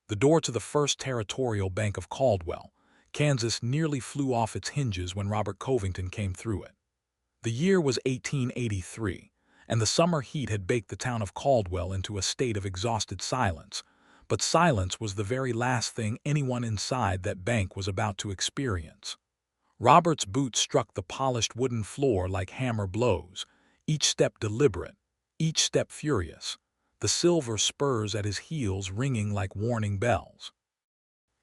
The door to the First Territorial Bank of Caldwell, Kansas nearly flew off its hinges when Robert Covington came through it. The year was 1883, and the summer heat had baked the town of Caldwell into a state of exhausted silence, but silence was the very last thing anyone inside that bank was about to experience. Robert's boots struck the polished wooden floor like hammer blows, each step deliberate, each step furious, the silver spurs at his heels ringing like warning bells.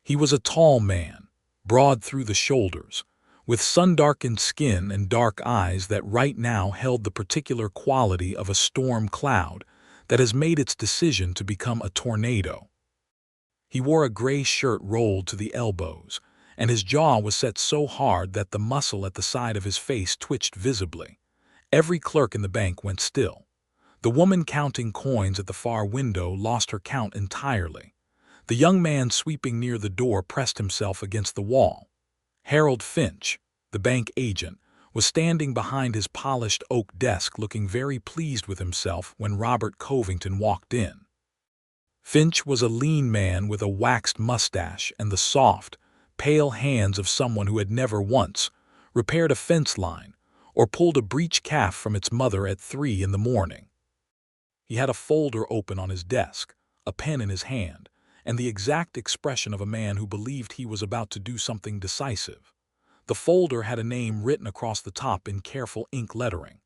He was a tall man, broad through the shoulders, with sun-darkened skin and dark eyes that right now held the particular quality of a storm cloud that has made its decision to become a tornado. He wore a gray shirt rolled to the elbows, and his jaw was set so hard that the muscle at the side of his face twitched visibly. Every clerk in the bank went still. The woman counting coins at the far window lost her count entirely. The young man sweeping near the door pressed himself against the wall. Harold Finch, the bank agent, was standing behind his polished oak desk looking very pleased with himself when Robert Covington walked in. Finch was a lean man with a waxed mustache and the soft, pale hands of someone who had never once repaired a fence line or pulled a breech calf from its mother at 3 in the morning. He had a folder open on his desk, a pen in his hand, and the exact expression of a man who believed he was about to do something decisive. The folder had a name written across the top in careful ink lettering.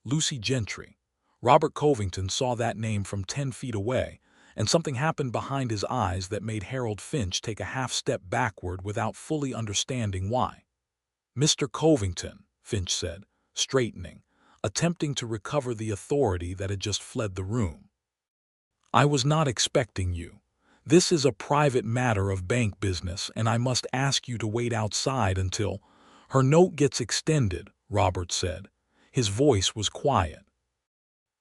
Lucy Gentry. Robert Covington saw that name from 10 feet away, and something happened behind his eyes that made Harold Finch take a half-step backward without fully understanding why. "Mr. Covington," Finch said, straightening, attempting to recover the authority that had just fled the room. "I was not expecting you. This is a private matter of bank business, and I must ask you to wait outside until her note gets extended," Robert said. His voice was quiet.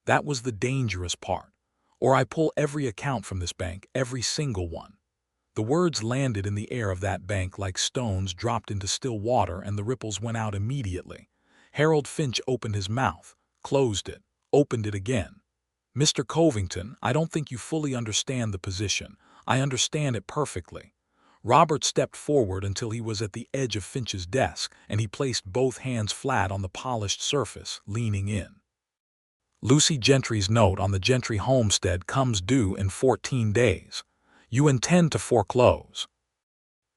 That was the dangerous part. "Or I pull every account from this bank, every single one." The words landed in the air of that bank like stones dropped into still water, and the ripples went out immediately. Harold Finch opened his mouth, closed it, opened it again. "Mr. Covington, I don't think you fully understand the position. I understand it perfectly." Robert stepped forward until he was at the edge of Finch's desk, and he placed both hands flat on the polished surface, leaning in. "Lucy Gentry's note on the Gentry homestead comes due in 14 days. You intend to foreclose.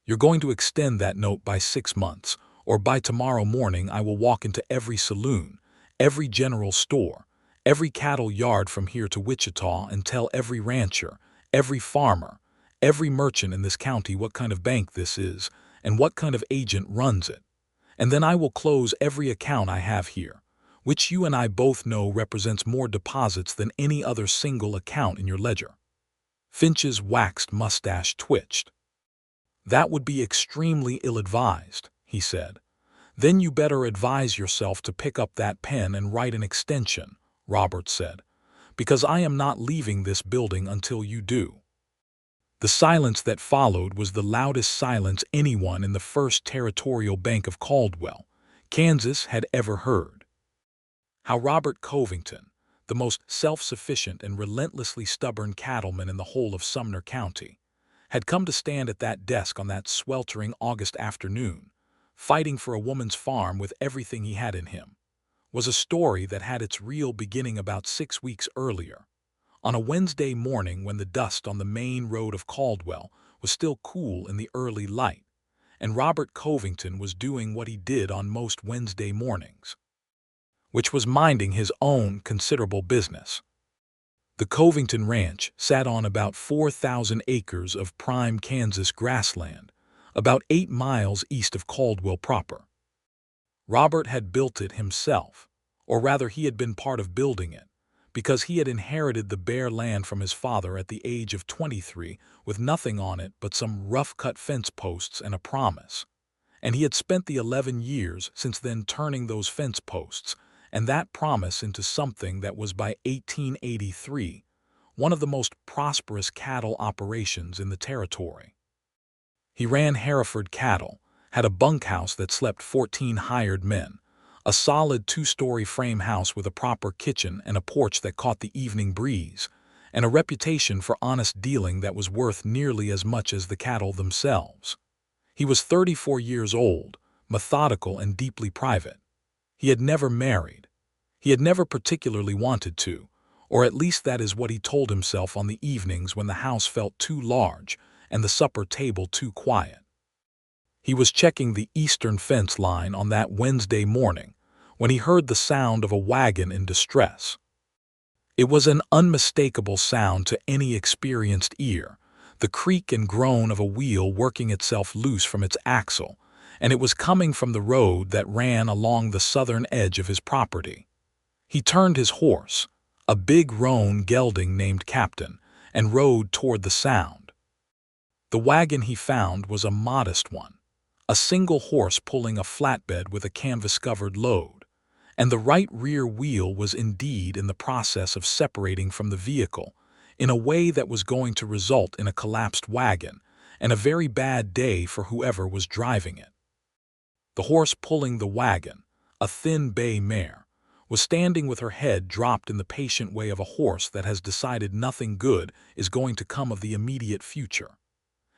You're going to extend that note by 6 months, or by tomorrow morning I will walk into every saloon, every general store, every cattle yard from here to Wichita and tell every rancher, every farmer, every merchant in this county what kind of bank this is and what kind of agent runs it. And then I will close every account I have here, which you and I both know represents more deposits than any other single account in your ledger." Finch's waxed mustache twitched. "That would be extremely ill-advised," he said. "Then you better advise yourself to pick up that pen and write an extension," Robert said, "because I am not leaving this building until you do." The silence that followed was the loudest silence anyone in the First Territorial Bank of Caldwell, Kansas, had ever heard. How Robert Covington, the most self-sufficient and relentlessly stubborn cattleman in the whole of Sumner County, had come to stand at that desk on that sweltering August afternoon, fighting for a woman's farm with everything he had in him, was a story that had its real beginning about 6 weeks earlier, on a Wednesday morning when the dust on the main road of Caldwell was still cool in the early light, and Robert Covington was doing what he did on most Wednesday mornings, which was minding his own considerable business. The Covington Ranch sat on about 4,000 acres of prime Kansas grassland, about 8 miles east of Caldwell proper. Robert had built it himself, or rather he had been part of building it, because he had inherited the bare land from his father at the age of 23 with nothing on it but some rough-cut fence posts and a promise. And he had spent the 11 years since then turning those fence posts and that promise into something that was by 1883 one of the most prosperous cattle operations in the territory. He ran Hereford cattle, had a bunkhouse that slept 14 hired men, a solid 2-story frame house with a proper kitchen and a porch that caught the evening breeze, and a reputation for honest dealing that was worth nearly as much as the cattle themselves. He was 34 years old, methodical and deeply private. He had never married. He had never particularly wanted to, or at least that is what he told himself on the evenings when the house felt too large and the supper table too quiet. He was checking the eastern fence line on that Wednesday morning when he heard the sound of a wagon in distress. It was an unmistakable sound to any experienced ear, the creak and groan of a wheel working itself loose from its axle, and it was coming from the road that ran along the southern edge of his property. He turned his horse, a big roan gelding named Captain, and rode toward the sound. The wagon he found was a modest one, a single horse pulling a flatbed with a canvas-covered load, and the right rear wheel was indeed in the process of separating from the vehicle in a way that was going to result in a collapsed wagon and a very bad day for whoever was driving it. The horse pulling the wagon, a thin bay mare, was standing with her head dropped in the patient way of a horse that has decided nothing good is going to come of the immediate future.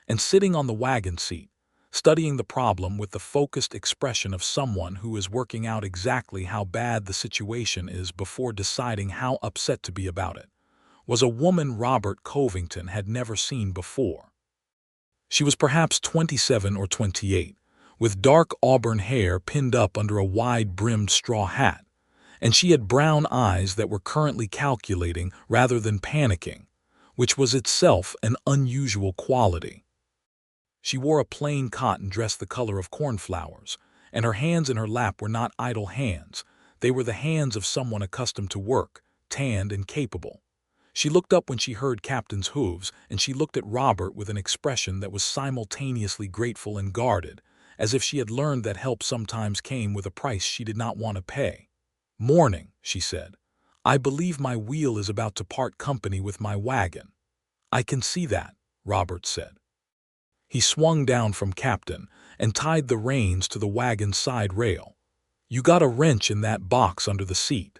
And sitting on the wagon seat, studying the problem with the focused expression of someone who is working out exactly how bad the situation is before deciding how upset to be about it, was a woman Robert Covington had never seen before. She was perhaps 27 or 28, with dark auburn hair pinned up under a wide-brimmed straw hat, and she had brown eyes that were currently calculating rather than panicking, which was itself an unusual quality. She wore a plain cotton dress the color of cornflowers, and her hands in her lap were not idle hands. They were the hands of someone accustomed to work, tanned and capable. She looked up when she heard Captain's hooves, and she looked at Robert with an expression that was simultaneously grateful and guarded, as if she had learned that help sometimes came with a price she did not want to pay. "Morning," she said. "I believe my wheel is about to part company with my wagon." "I can see that," Robert said. He swung down from Captain and tied the reins to the wagon's side rail. "You got a wrench in that box under the seat."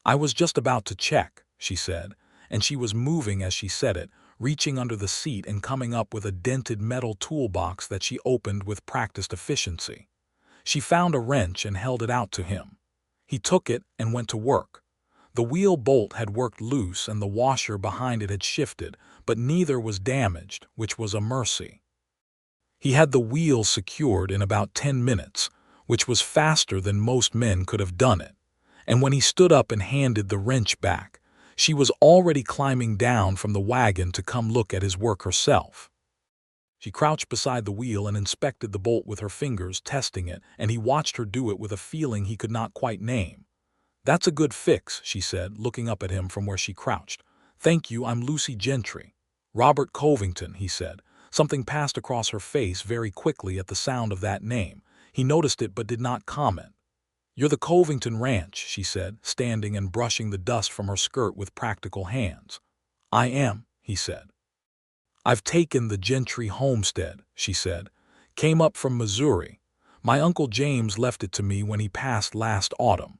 "I was just about to check," she said, and she was moving as she said it, reaching under the seat and coming up with a dented metal toolbox that she opened with practiced efficiency. She found a wrench and held it out to him. He took it and went to work. The wheel bolt had worked loose and the washer behind it had shifted, but neither was damaged, which was a mercy. He had the wheel secured in about 10 minutes, which was faster than most men could have done it, and when he stood up and handed the wrench back, she was already climbing down from the wagon to come look at his work herself. She crouched beside the wheel and inspected the bolt with her fingers, testing it, and he watched her do it with a feeling he could not quite name. "That's a good fix," she said, looking up at him from where she crouched. "Thank you, I'm Lucy Gentry." "Robert Covington," he said. Something passed across her face very quickly at the sound of that name. He noticed it but did not comment. "You're the Covington Ranch," she said, standing and brushing the dust from her skirt with practical hands. "I am," he said. "I've taken the Gentry homestead," she said. "Came up from Missouri. My Uncle James left it to me when he passed last autumn."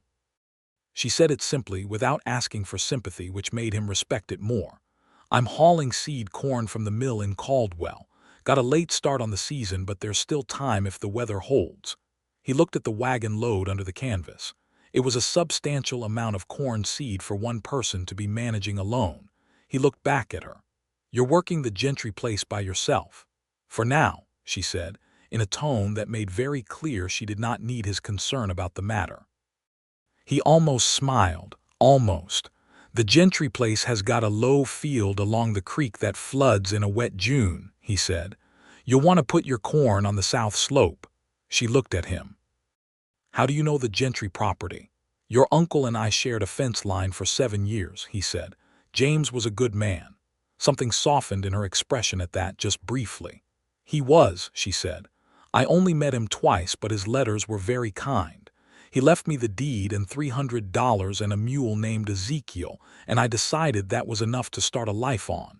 She said it simply, without asking for sympathy, which made him respect it more. "I'm hauling seed corn from the mill in Caldwell. Got a late start on the season, but there's still time if the weather holds." He looked at the wagon load under the canvas. It was a substantial amount of corn seed for one person to be managing alone. He looked back at her. "You're working the Gentry place by yourself." "For now," she said, in a tone that made very clear she did not need his concern about the matter. He almost smiled, almost. "The Gentry place has got a low field along the creek that floods in a wet June," he said. "You'll want to put your corn on the south slope." She looked at him. "How do you know the Gentry property?" "Your uncle and I shared a fence line for 7 years," he said. "James was a good man." Something softened in her expression at that, just briefly. "He was," she said. "I only met him twice, but his letters were very kind. He left me the deed and $300 and a mule named Ezekiel, and I decided that was enough to start a life on."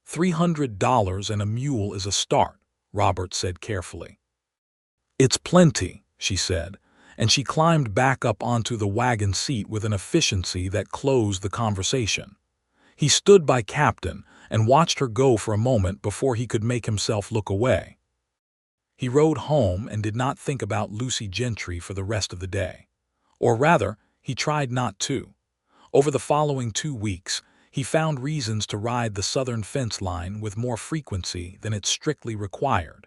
$300 and a mule is a start," Robert said carefully. "It's plenty," she said, and she climbed back up onto the wagon seat with an efficiency that closed the conversation. He stood by Captain and watched her go for a moment before he could make himself look away. He rode home and did not think about Lucy Gentry for the rest of the day. Or rather, he tried not to. Over the following 2 weeks, he found reasons to ride the southern fence line with more frequency than it strictly required.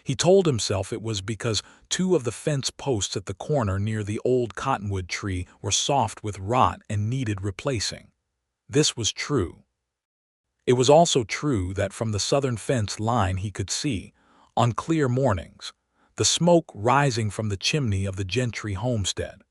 He told himself it was because 2 of the fence posts at the corner near the old cottonwood tree were soft with rot and needed replacing. This was true. It was also true that from the southern fence line he could see, on clear mornings, the smoke rising from the chimney of the Gentry homestead.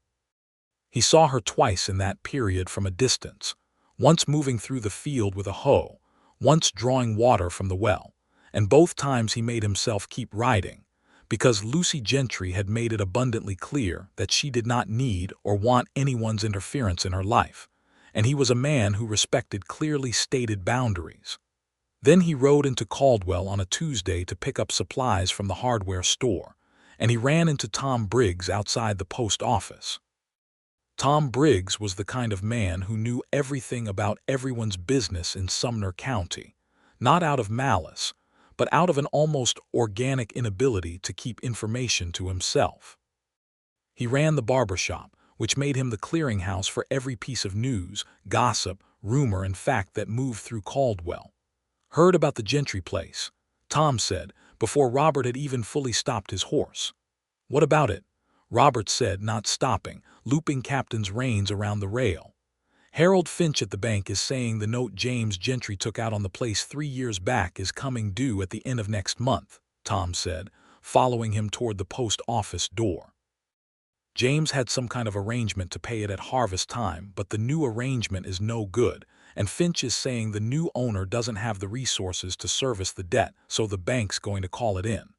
He saw her twice in that period from a distance, once moving through the field with a hoe, once drawing water from the well, and both times he made himself keep riding, because Lucy Gentry had made it abundantly clear that she did not need or want anyone's interference in her life, and he was a man who respected clearly stated boundaries. Then he rode into Caldwell on a Tuesday to pick up supplies from the hardware store, and he ran into Tom Briggs outside the post office. Tom Briggs was the kind of man who knew everything about everyone's business in Sumner County, not out of malice, but out of an almost organic inability to keep information to himself. He ran the barber shop, which made him the clearinghouse for every piece of news, gossip, rumor, and fact that moved through Caldwell. "Heard about the Gentry place," Tom said, before Robert had even fully stopped his horse. "What about it?" Robert said, not stopping, looping Captain's reins around the rail. "Harold Finch at the bank is saying the note James Gentry took out on the place 3 years back is coming due at the end of next month," Tom said, following him toward the post office door. "James had some kind of arrangement to pay it at harvest time, but the new arrangement is no good, and Finch is saying the new owner doesn't have the resources to service the debt, so the bank's going to call it in."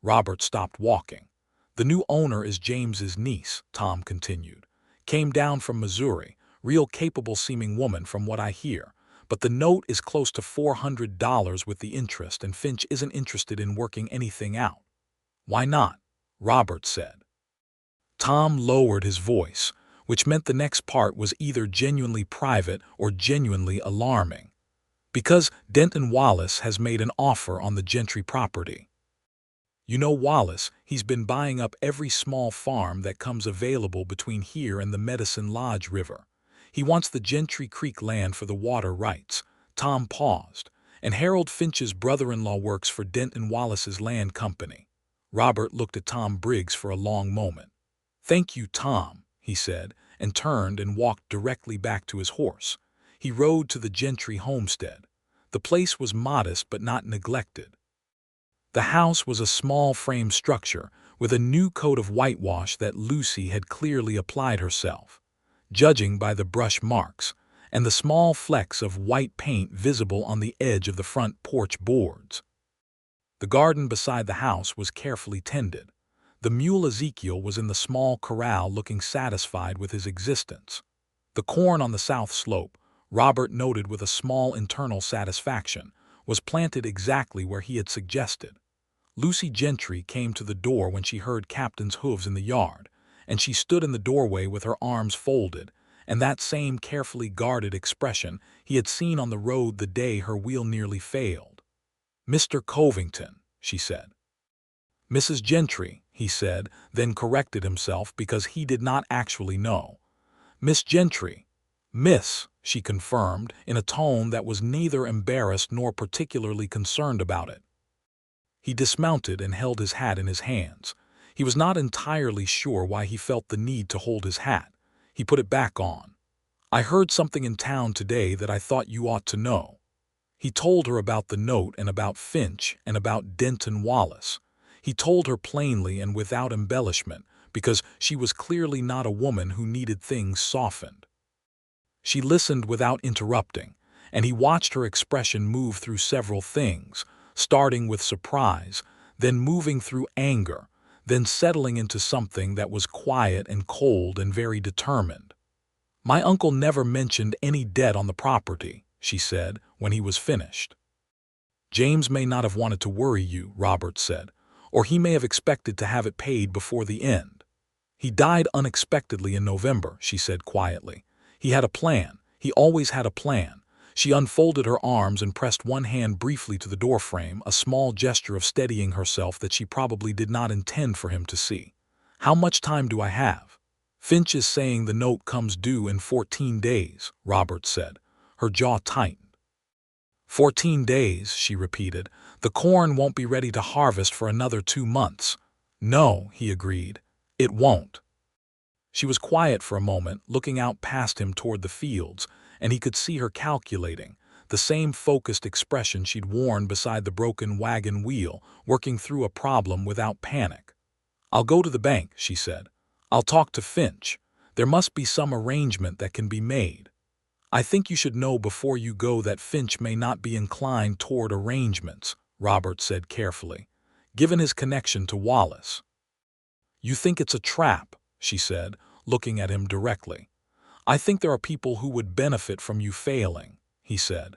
Robert stopped walking. "The new owner is James's niece," Tom continued. "Came down from Missouri, real capable-seeming woman from what I hear, but the note is close to $400 with the interest, and Finch isn't interested in working anything out." "Why not?" Robert said. Tom lowered his voice, which meant the next part was either genuinely private or genuinely alarming. "Because Denton Wallace has made an offer on the Gentry property. You know Wallace, he's been buying up every small farm that comes available between here and the Medicine Lodge River. He wants the Gentry Creek land for the water rights." Tom paused, "and Harold Finch's brother-in-law works for Denton Wallace's land company." Robert looked at Tom Briggs for a long moment. "Thank you, Tom," he said, and turned and walked directly back to his horse. He rode to the Gentry homestead. The place was modest but not neglected. The house was a small frame structure with a new coat of whitewash that Lucy had clearly applied herself, judging by the brush marks, and the small flecks of white paint visible on the edge of the front porch boards. The garden beside the house was carefully tended. The mule Ezekiel was in the small corral looking satisfied with his existence. The corn on the south slope, Robert noted with a small internal satisfaction, was planted exactly where he had suggested. Lucy Gentry came to the door when she heard Captain's hooves in the yard, and she stood in the doorway with her arms folded, and that same carefully guarded expression he had seen on the road the day her wheel nearly failed. "Mr. Covington," she said. "Mrs. Gentry," he said, then corrected himself because he did not actually know. "Miss Gentry." "Miss," she confirmed, in a tone that was neither embarrassed nor particularly concerned about it. He dismounted and held his hat in his hands. He was not entirely sure why he felt the need to hold his hat. He put it back on. "I heard something in town today that I thought you ought to know." He told her about the note and about Finch and about Denton Wallace. He told her plainly and without embellishment, because she was clearly not a woman who needed things softened. She listened without interrupting, and he watched her expression move through several things, starting with surprise, then moving through anger, then settling into something that was quiet and cold and very determined. "My uncle never mentioned any debt on the property," she said, when he was finished. "James may not have wanted to worry you," Robert said, "or he may have expected to have it paid before the end." "He died unexpectedly in November," she said quietly. "He had a plan. He always had a plan." She unfolded her arms and pressed one hand briefly to the doorframe, a small gesture of steadying herself that she probably did not intend for him to see. "How much time do I have?" "Finch is saying the note comes due in 14 days, Robert said. Her jaw tightened. 14 days, she repeated. The corn won't be ready to harvest for another 2 months. No, he agreed. It won't. She was quiet for a moment, looking out past him toward the fields, and he could see her calculating, the same focused expression she'd worn beside the broken wagon wheel, working through a problem without panic. "I'll go to the bank," she said. "I'll talk to Finch. There must be some arrangement that can be made. I think you should know before you go that Finch may not be inclined toward arrangements," Robert said carefully, "given his connection to Wallace." "You think it's a trap," she said, looking at him directly. "I think there are people who would benefit from you failing," he said,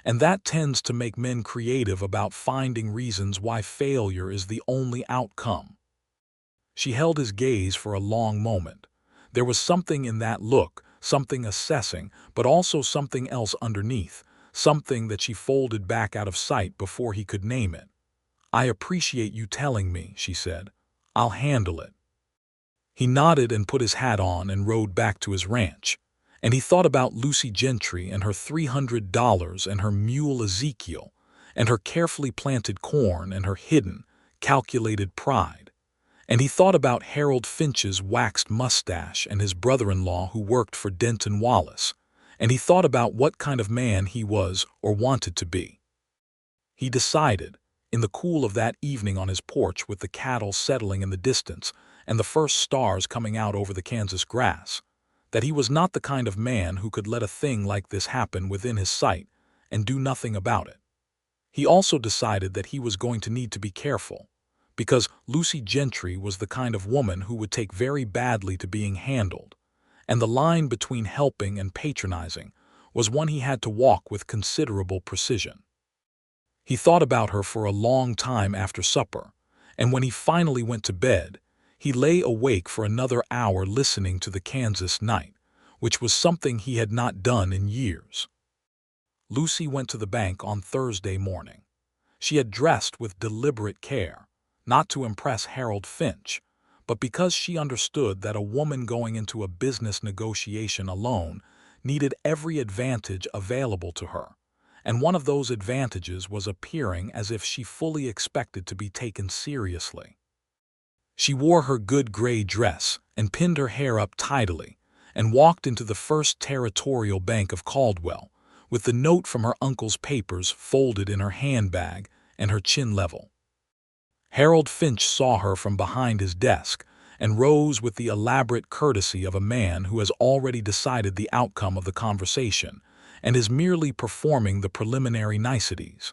"and that tends to make men creative about finding reasons why failure is the only outcome." She held his gaze for a long moment. There was something in that look, something assessing, but also something else underneath, something that she folded back out of sight before he could name it. "I appreciate you telling me," she said. "I'll handle it." He nodded and put his hat on and rode back to his ranch. And he thought about Lucy Gentry and her $300 and her mule Ezekiel, and her carefully planted corn and her hidden, calculated pride. And he thought about Harold Finch's waxed mustache and his brother-in-law who worked for Denton Wallace. And he thought about what kind of man he was or wanted to be. He decided, in the cool of that evening on his porch with the cattle settling in the distance and the first stars coming out over the Kansas grass, that he was not the kind of man who could let a thing like this happen within his sight and do nothing about it. He also decided that he was going to need to be careful, because Lucy Gentry was the kind of woman who would take very badly to being handled, and the line between helping and patronizing was one he had to walk with considerable precision. He thought about her for a long time after supper, and when he finally went to bed, he lay awake for another hour listening to the Kansas night, which was something he had not done in years. Lucy went to the bank on Thursday morning. She had dressed with deliberate care, not to impress Harold Finch, but because she understood that a woman going into a business negotiation alone needed every advantage available to her, and one of those advantages was appearing as if she fully expected to be taken seriously. She wore her good gray dress and pinned her hair up tidily and walked into the First Territorial Bank of Caldwell with the note from her uncle's papers folded in her handbag and her chin level. Harold Finch saw her from behind his desk and rose with the elaborate courtesy of a man who has already decided the outcome of the conversation and is merely performing the preliminary niceties.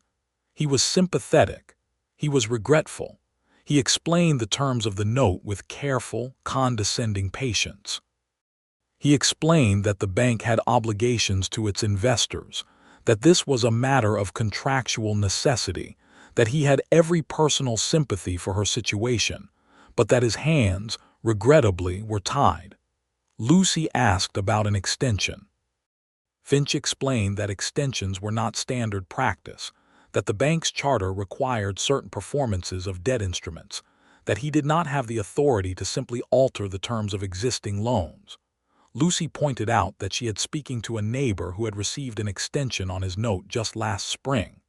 He was sympathetic. He was regretful. He explained the terms of the note with careful, condescending patience. He explained that the bank had obligations to its investors, that this was a matter of contractual necessity, that he had every personal sympathy for her situation, but that his hands, regrettably, were tied. Lucy asked about an extension. Finch explained that extensions were not standard practice, that the bank's charter required certain performances of debt instruments, that he did not have the authority to simply alter the terms of existing loans. Lucy pointed out that she had speaking to a neighbor who had received an extension on his note just last spring.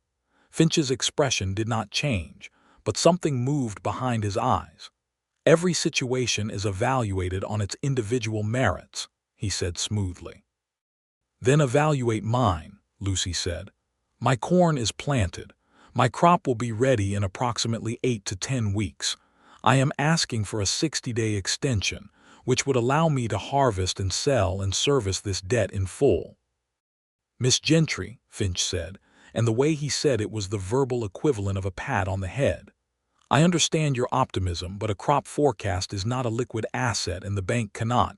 Finch's expression did not change, but something moved behind his eyes. "Every situation is evaluated on its individual merits," he said smoothly. "Then evaluate mine," Lucy said. "My corn is planted. My crop will be ready in approximately 8 to 10 weeks. I am asking for a 60-day extension, which would allow me to harvest and sell and service this debt in full." "Miss Gentry," Finch said, and the way he said it was the verbal equivalent of a pat on the head, "I understand your optimism, but a crop forecast is not a liquid asset and the bank cannot,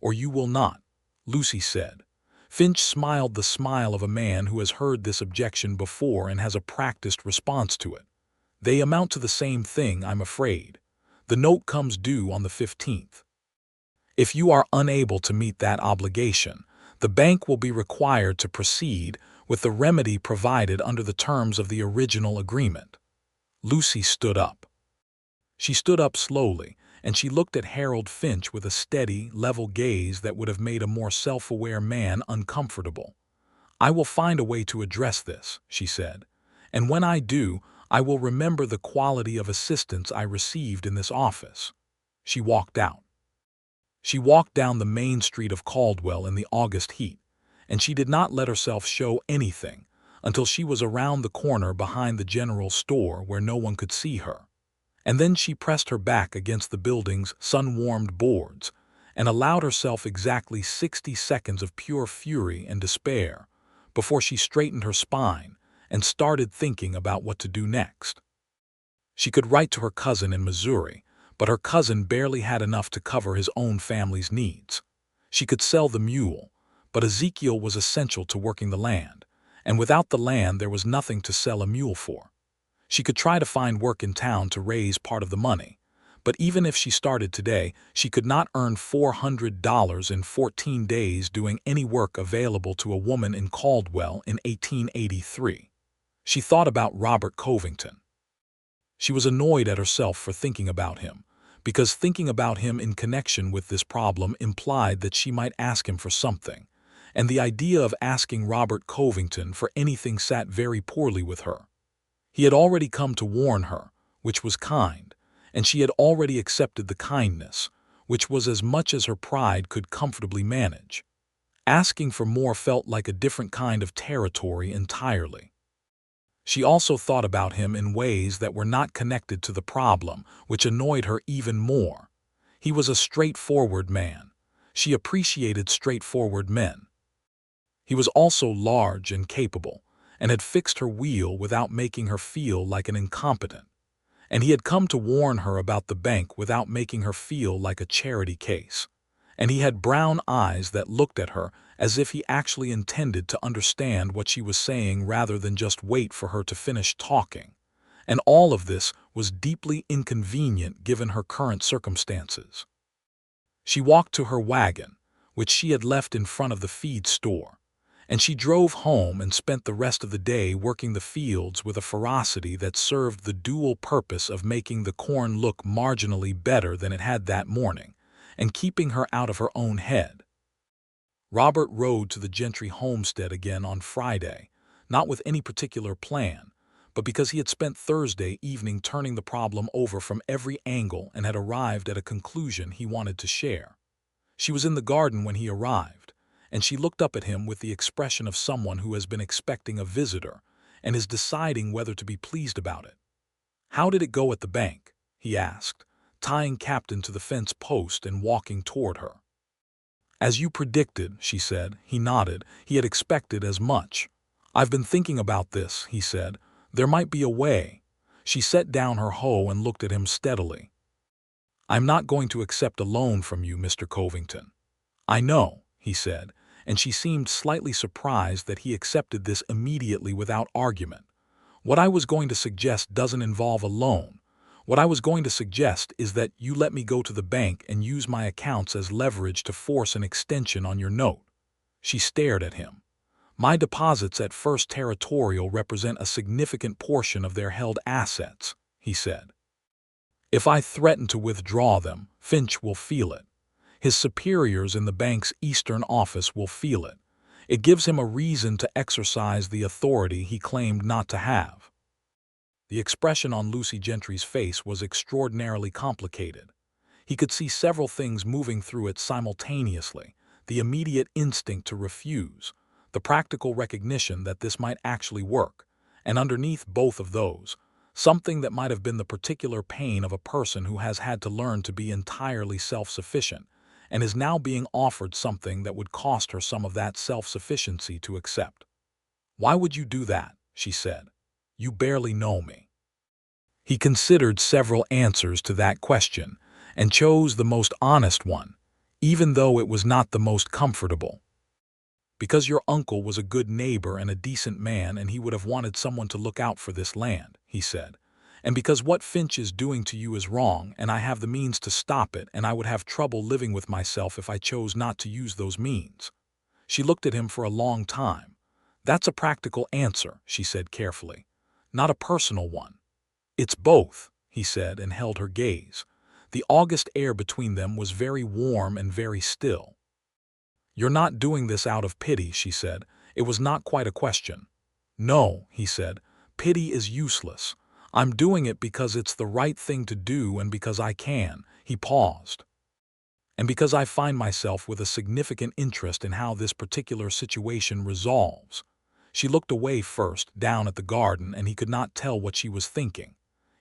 or you will not," Lucy said. Finch smiled the smile of a man who has heard this objection before and has a practiced response to it. "They amount to the same thing, I'm afraid. The note comes due on the 15th. If you are unable to meet that obligation, The bank will be required to proceed with the remedy provided under the terms of the original agreement." Lucy stood up. She stood up slowly, and she looked at Harold Finch with a steady, level gaze that would have made a more self-aware man uncomfortable. "I will find a way to address this," she said, "and when I do, I will remember the quality of assistance I received in this office." She walked out. She walked down the main street of Caldwell in the August heat, and she did not let herself show anything until she was around the corner behind the general store where no one could see her. And then she pressed her back against the building's sun-warmed boards and allowed herself exactly 60 seconds of pure fury and despair before she straightened her spine and started thinking about what to do next. She could write to her cousin in Missouri, but her cousin barely had enough to cover his own family's needs. She could sell the mule, but Ezekiel was essential to working the land, and without the land there was nothing to sell a mule for. She could try to find work in town to raise part of the money, but even if she started today, she could not earn $400 in 14 days doing any work available to a woman in Caldwell in 1883. She thought about Robert Covington. She was annoyed at herself for thinking about him, because thinking about him in connection with this problem implied that she might ask him for something, and the idea of asking Robert Covington for anything sat very poorly with her. He had already come to warn her, which was kind, and she had already accepted the kindness, which was as much as her pride could comfortably manage. Asking for more felt like a different kind of territory entirely. She also thought about him in ways that were not connected to the problem, which annoyed her even more. He was a straightforward man. She appreciated straightforward men. He was also large and capable, and had fixed her wheel without making her feel like an incompetent. And he had come to warn her about the bank without making her feel like a charity case. And he had brown eyes that looked at her as if he actually intended to understand what she was saying rather than just wait for her to finish talking. And all of this was deeply inconvenient given her current circumstances. She walked to her wagon, which she had left in front of the feed store, and she drove home and spent the rest of the day working the fields with a ferocity that served the dual purpose of making the corn look marginally better than it had that morning, and keeping her out of her own head. Robert rode to the Gentry homestead again on Friday, not with any particular plan, but because he had spent Thursday evening turning the problem over from every angle and had arrived at a conclusion he wanted to share. She was in the garden when he arrived, and she looked up at him with the expression of someone who has been expecting a visitor and is deciding whether to be pleased about it. "How did it go at the bank?" he asked, tying Captain to the fence post and walking toward her. "As you predicted," she said. He nodded. He had expected as much. "I've been thinking about this," he said. "There might be a way." She set down her hoe and looked at him steadily. "I'm not going to accept a loan from you, Mr. Covington." "I know," he said, and she seemed slightly surprised that he accepted this immediately without argument. "What I was going to suggest doesn't involve a loan. What I was going to suggest is that you let me go to the bank and use my accounts as leverage to force an extension on your note." She stared at him. "My deposits at First Territorial represent a significant portion of their held assets," he said. "If I threaten to withdraw them, Finch will feel it. His superiors in the bank's eastern office will feel it. It gives him a reason to exercise the authority he claimed not to have." The expression on Lucy Gentry's face was extraordinarily complicated. He could see several things moving through it simultaneously: the immediate instinct to refuse, the practical recognition that this might actually work, and underneath both of those, something that might have been the particular pain of a person who has had to learn to be entirely self-sufficient, and is now being offered something that would cost her some of that self-sufficiency to accept. "Why would you do that?" she said. "You barely know me." He considered several answers to that question, and chose the most honest one, even though it was not the most comfortable. "Because your uncle was a good neighbor and a decent man, and he would have wanted someone to look out for this land," he said. "And because what Finch is doing to you is wrong, and I have the means to stop it, and I would have trouble living with myself if I chose not to use those means." She looked at him for a long time. "That's a practical answer," she said carefully. "Not a personal one." "It's both," he said, and held her gaze. The August air between them was very warm and very still. "You're not doing this out of pity," she said. It was not quite a question. "No," he said. "Pity is useless. I'm doing it because it's the right thing to do and because I can." He paused. "And because I find myself with a significant interest in how this particular situation resolves." She looked away first, down at the garden, and he could not tell what she was thinking.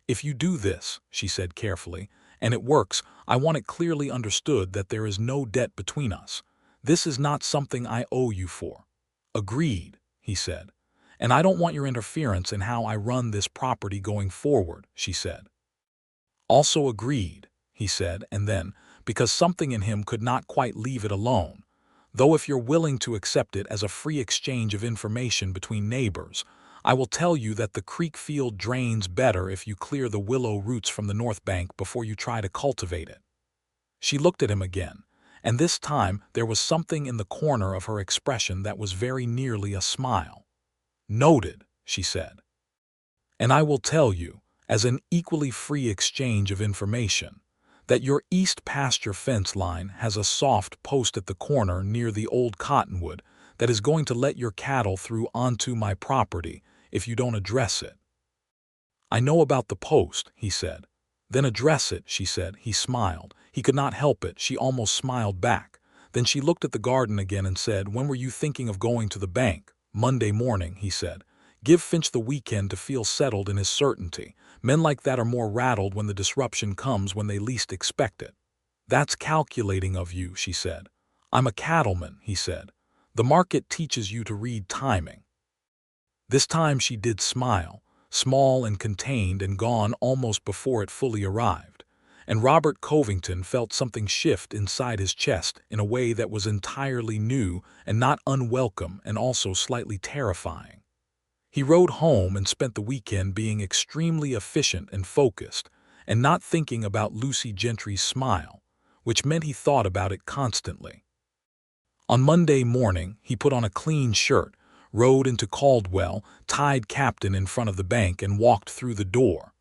"If you do this," she said carefully, "and it works, I want it clearly understood that there is no debt between us. This is not something I owe you for." "Agreed," he said. "And I don't want your interference in how I run this property going forward," she said. "Also agreed," he said, and then, because something in him could not quite leave it alone, "though if you're willing to accept it as a free exchange of information between neighbors, I will tell you that the creek field drains better if you clear the willow roots from the north bank before you try to cultivate it." She looked at him again, and this time there was something in the corner of her expression that was very nearly a smile. "Noted," she said. "And I will tell you, as an equally free exchange of information, that your east pasture fence line has a soft post at the corner near the old cottonwood that is going to let your cattle through onto my property if you don't address it." "I know about the post," he said. "Then address it," she said. He smiled. He could not help it. She almost smiled back. Then she looked at the garden again and said, "When were you thinking of going to the bank?" "Monday morning," he said. "Give Finch the weekend to feel settled in his certainty. Men like that are more rattled when the disruption comes when they least expect it." "That's calculating of you," she said. "I'm a cattleman," he said. "The market teaches you to read timing." This time she did smile, small and contained and gone almost before it fully arrived, and Robert Covington felt something shift inside his chest in a way that was entirely new and not unwelcome and also slightly terrifying. He rode home and spent the weekend being extremely efficient and focused, and not thinking about Lucy Gentry's smile, which meant he thought about it constantly. On Monday morning, he put on a clean shirt, rode into Caldwell, tied Captain in front of the bank, and walked through the door.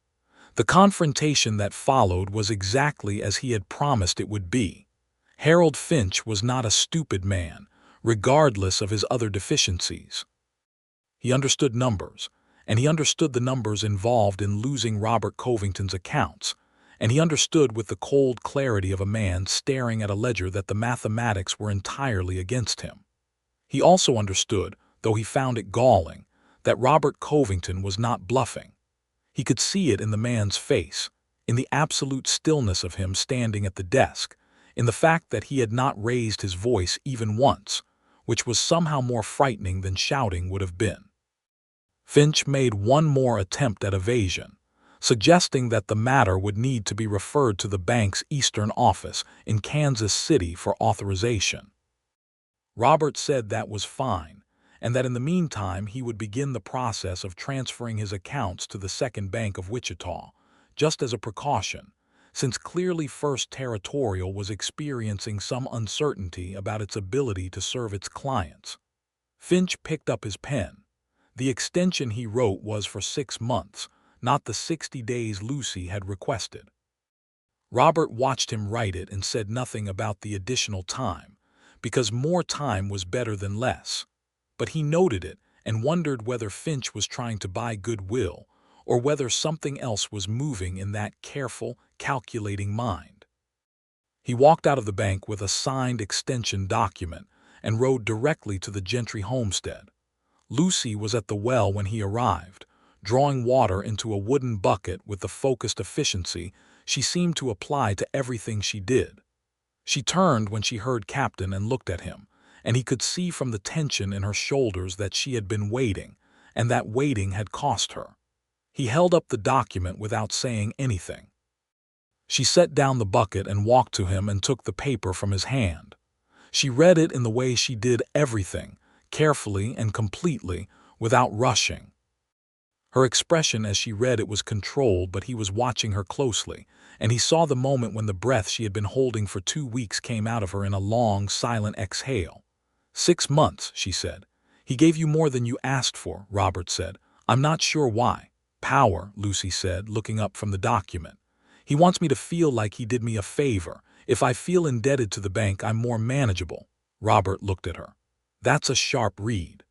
The confrontation that followed was exactly as he had promised it would be. Harold Finch was not a stupid man, regardless of his other deficiencies. He understood numbers, and he understood the numbers involved in losing Robert Covington's accounts, and he understood with the cold clarity of a man staring at a ledger that the mathematics were entirely against him. He also understood, though he found it galling, that Robert Covington was not bluffing. He could see it in the man's face, in the absolute stillness of him standing at the desk, in the fact that he had not raised his voice even once, which was somehow more frightening than shouting would have been. Finch made one more attempt at evasion, suggesting that the matter would need to be referred to the bank's eastern office in Kansas City for authorization. Robert said that was fine, and that in the meantime he would begin the process of transferring his accounts to the Second Bank of Wichita, just as a precaution, since clearly First Territorial was experiencing some uncertainty about its ability to serve its clients. Finch picked up his pen. The extension he wrote was for 6 months, not the 60 days Lucy had requested. Robert watched him write it and said nothing about the additional time, because more time was better than less. But he noted it and wondered whether Finch was trying to buy goodwill or whether something else was moving in that careful, calculating mind. He walked out of the bank with a signed extension document and rode directly to the Gentry homestead. Lucy was at the well when he arrived, drawing water into a wooden bucket with the focused efficiency she seemed to apply to everything she did. She turned when she heard Captain and looked at him, and he could see from the tension in her shoulders that she had been waiting, and that waiting had cost her. He held up the document without saying anything. She set down the bucket and walked to him and took the paper from his hand. She read it in the way she did everything, carefully and completely, without rushing. Her expression as she read it was controlled, but he was watching her closely, and he saw the moment when the breath she had been holding for 2 weeks came out of her in a long, silent exhale. 6 months, she said. He gave you more than you asked for, Robert said. I'm not sure why. Power, Lucy said, looking up from the document. He wants me to feel like he did me a favor. If I feel indebted to the bank, I'm more manageable. Robert looked at her. That's a sharp read.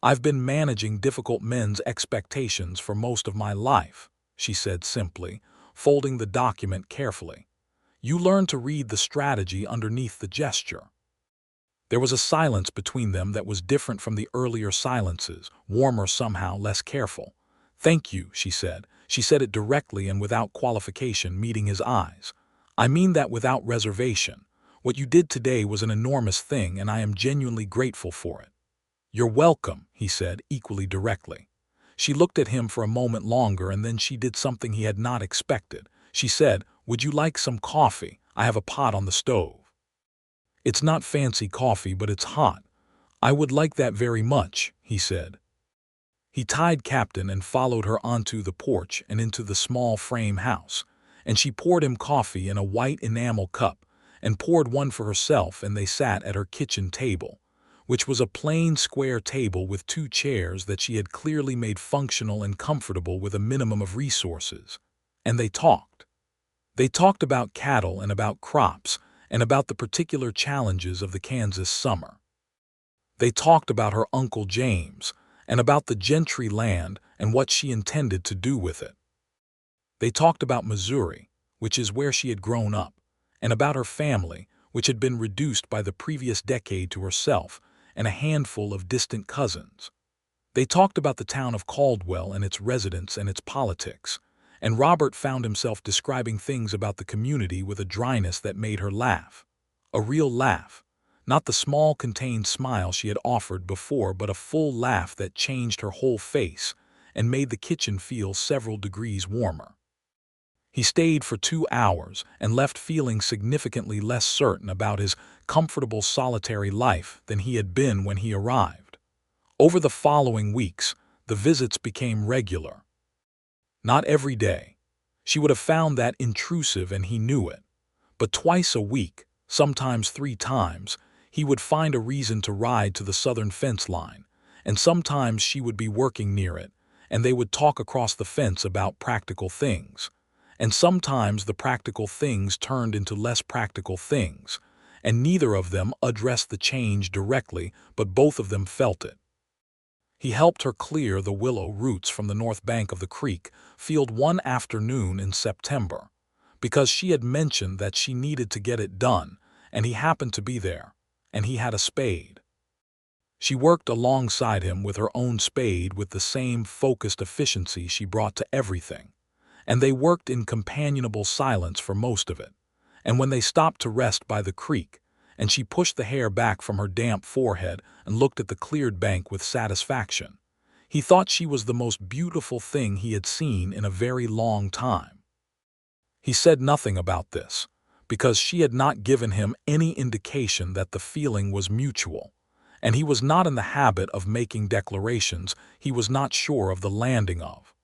I've been managing difficult men's expectations for most of my life, she said simply, folding the document carefully. You learn to read the strategy underneath the gesture. There was a silence between them that was different from the earlier silences, warmer somehow, less careful. Thank you, she said. She said it directly and without qualification, meeting his eyes. I mean that without reservation. What you did today was an enormous thing, and I am genuinely grateful for it. You're welcome, he said, equally directly. She looked at him for a moment longer, and then she did something he had not expected. She said, Would you like some coffee? I have a pot on the stove. It's not fancy coffee, but it's hot. I would like that very much, he said. He tied Captain and followed her onto the porch and into the small frame house, and she poured him coffee in a white enamel cup and poured one for herself, and they sat at her kitchen table, which was a plain square table with 2 chairs that she had clearly made functional and comfortable with a minimum of resources. And they talked. They talked about cattle and about crops and about the particular challenges of the Kansas summer. They talked about her Uncle James and about the Gentry land and what she intended to do with it. They talked about Missouri, which is where she had grown up, and about her family, which had been reduced by the previous decade to herself and a handful of distant cousins. They talked about the town of Caldwell and its residents and its politics, and Robert found himself describing things about the community with a dryness that made her laugh. A real laugh. Not the small, contained smile she had offered before, but a full laugh that changed her whole face and made the kitchen feel several degrees warmer. He stayed for 2 hours and left feeling significantly less certain about his comfortable solitary life than he had been when he arrived. Over the following weeks, the visits became regular. Not every day. She would have found that intrusive, and he knew it. But twice a week, sometimes 3 times, he would find a reason to ride to the southern fence line, and sometimes she would be working near it, and they would talk across the fence about practical things. And sometimes the practical things turned into less practical things, and neither of them addressed the change directly, but both of them felt it. He helped her clear the willow roots from the north bank of the creek field one afternoon in September, because she had mentioned that she needed to get it done, and he happened to be there, and he had a spade. She worked alongside him with her own spade with the same focused efficiency she brought to everything, and they worked in companionable silence for most of it. And when they stopped to rest by the creek, and she pushed the hair back from her damp forehead and looked at the cleared bank with satisfaction, he thought she was the most beautiful thing he had seen in a very long time. He said nothing about this, because she had not given him any indication that the feeling was mutual, and he was not in the habit of making declarations he was not sure of the landing of.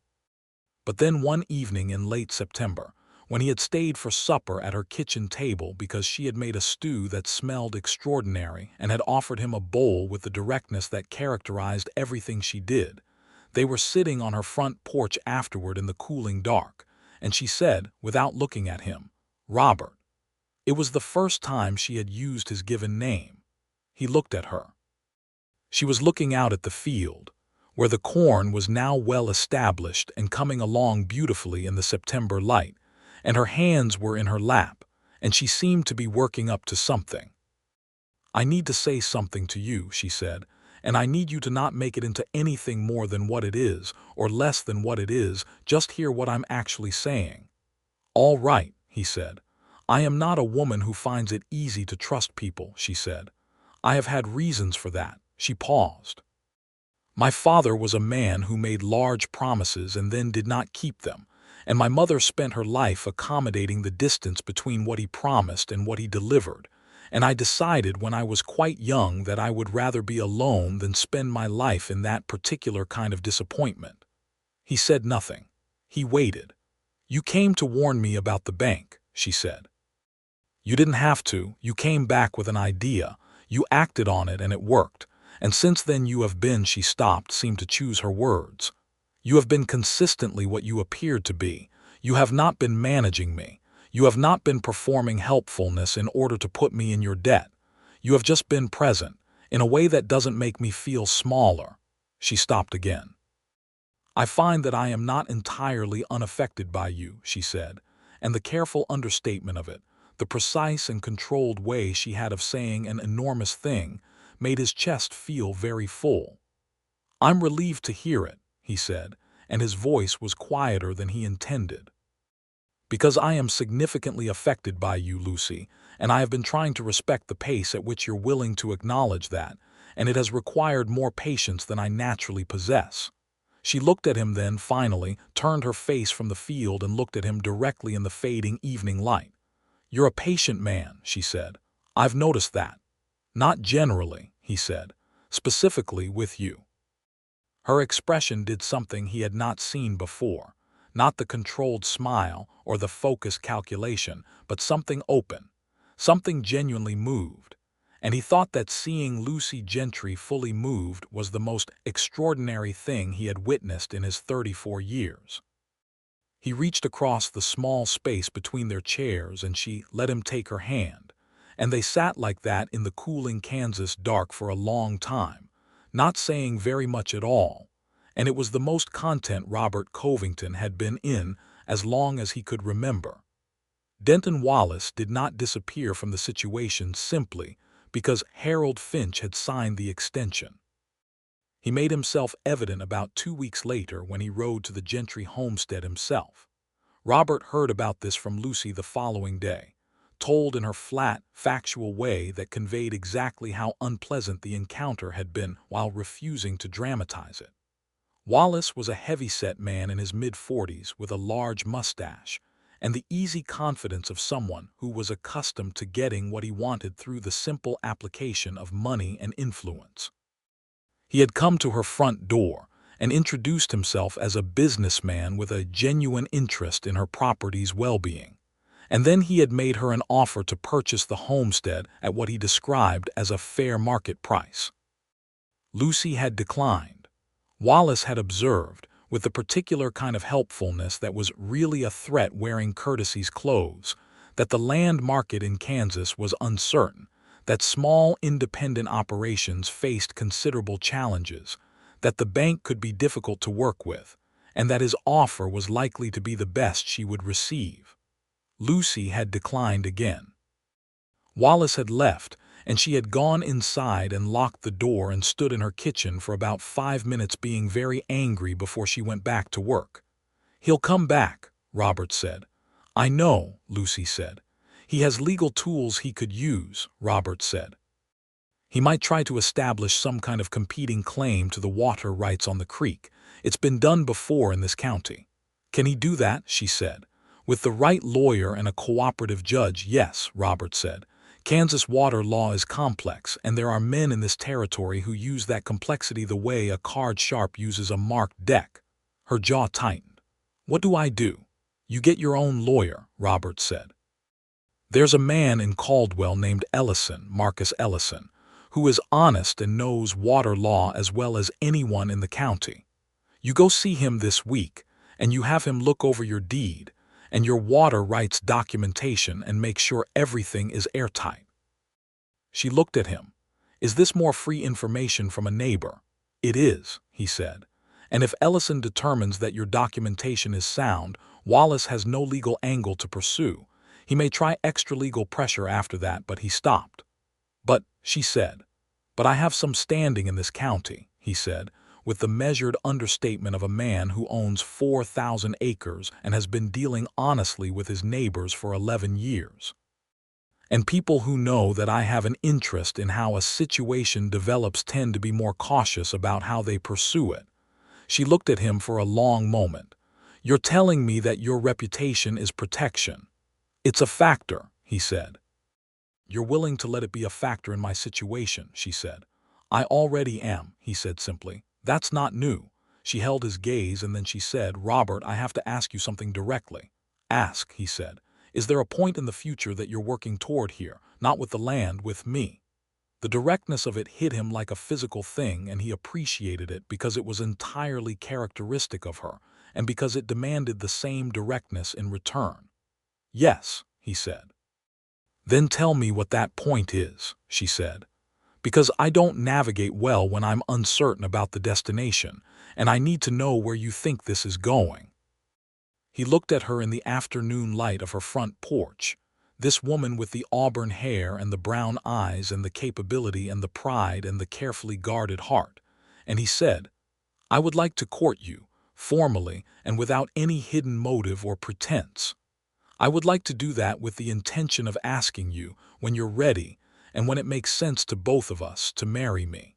But then one evening in late September, when he had stayed for supper at her kitchen table because she had made a stew that smelled extraordinary and had offered him a bowl with the directness that characterized everything she did, they were sitting on her front porch afterward in the cooling dark, and she said, without looking at him, "Robert." It was the first time she had used his given name. He looked at her. She was looking out at the field, where the corn was now well established and coming along beautifully in the September light, and her hands were in her lap, and she seemed to be working up to something. "I need to say something to you," she said, "and I need you to not make it into anything more than what it is, or less than what it is. Just hear what I'm actually saying." "All right," he said. "I am not a woman who finds it easy to trust people," she said. "I have had reasons for that." She paused. "My father was a man who made large promises and then did not keep them, and my mother spent her life accommodating the distance between what he promised and what he delivered, and I decided when I was quite young that I would rather be alone than spend my life in that particular kind of disappointment." He said nothing. He waited. "You came to warn me about the bank," she said. "You didn't have to. You came back with an idea. You acted on it and it worked. And since then you have been," she stopped, seemed to choose her words. "You have been consistently what you appeared to be. You have not been managing me. You have not been performing helpfulness in order to put me in your debt. You have just been present, in a way that doesn't make me feel smaller." She stopped again. "I find that I am not entirely unaffected by you," she said, and the careful understatement of it, the precise and controlled way she had of saying an enormous thing, made his chest feel very full. "I'm relieved to hear it," he said, and his voice was quieter than he intended. "Because I am significantly affected by you, Lucy, and I have been trying to respect the pace at which you're willing to acknowledge that, and it has required more patience than I naturally possess." She looked at him then, finally, turned her face from the field and looked at him directly in the fading evening light. "You're a patient man," she said. "I've noticed that." "Not generally," he said. "Specifically with you." Her expression did something he had not seen before. Not the controlled smile or the focused calculation, but something open, something genuinely moved. And he thought that seeing Lucy Gentry fully moved was the most extraordinary thing he had witnessed in his 34 years. He reached across the small space between their chairs and she let him take her hand, and they sat like that in the cooling Kansas dark for a long time, not saying very much at all, and it was the most content Robert Covington had been in as long as he could remember. Denton Wallace did not disappear from the situation simply because Harold Finch had signed the extension. He made himself evident about 2 weeks later when he rode to the Gentry homestead himself. Robert heard about this from Lucy the following day, told in her flat, factual way that conveyed exactly how unpleasant the encounter had been while refusing to dramatize it. Wallace was a heavy-set man in his mid-40s with a large mustache, and the easy confidence of someone who was accustomed to getting what he wanted through the simple application of money and influence. He had come to her front door and introduced himself as a businessman with a genuine interest in her property's well-being, and then he had made her an offer to purchase the homestead at what he described as a fair market price. Lucy had declined. Wallace had observed, with the particular kind of helpfulness that was really a threat wearing courtesy's clothes, that the land market in Kansas was uncertain, that small independent operations faced considerable challenges, that the bank could be difficult to work with, and that his offer was likely to be the best she would receive. Lucy had declined again. Wallace had left, and she had gone inside and locked the door and stood in her kitchen for about 5 minutes being very angry before she went back to work. "He'll come back," Robert said. "I know," Lucy said. "He has legal tools he could use," Robert said. "He might try to establish some kind of competing claim to the water rights on the creek. It's been done before in this county." "Can he do that?" she said. "With the right lawyer and a cooperative judge, yes," Robert said. "Kansas water law is complex, and there are men in this territory who use that complexity the way a card sharp uses a marked deck." Her jaw tightened. "What do I do?" "You get your own lawyer," Robert said. "There's a man in Caldwell named Ellison, Marcus Ellison, who is honest and knows water law as well as anyone in the county. You go see him this week, and you have him look over your deed and your water rights documentation and make sure everything is airtight." She looked at him. "Is this more free information from a neighbor?" "It is," he said. "And if Ellison determines that your documentation is sound, Wallace has no legal angle to pursue. He may try extra-legal pressure after that," but he stopped. "But," she said. "But I have some standing in this county," he said, with the measured understatement of a man who owns 4,000 acres and has been dealing honestly with his neighbors for 11 years. "And people who know that I have an interest in how a situation develops tend to be more cautious about how they pursue it." She looked at him for a long moment. "You're telling me that your reputation is protection." "It's a factor," he said. "You're willing to let it be a factor in my situation," she said. "I already am," he said simply. "That's not new." She held his gaze and then she said, "Robert, I have to ask you something directly." "Ask," he said. "Is there a point in the future that you're working toward here, not with the land, with me?" The directness of it hit him like a physical thing, and he appreciated it because it was entirely characteristic of her, and because it demanded the same directness in return. "Yes," he said. "Then tell me what that point is," she said. "Because I don't navigate well when I'm uncertain about the destination, and I need to know where you think this is going." He looked at her in the afternoon light of her front porch, this woman with the auburn hair and the brown eyes and the capability and the pride and the carefully guarded heart, and he said, "I would like to court you, formally and without any hidden motive or pretense. I would like to do that with the intention of asking you, when you're ready, and when it makes sense to both of us, to marry me.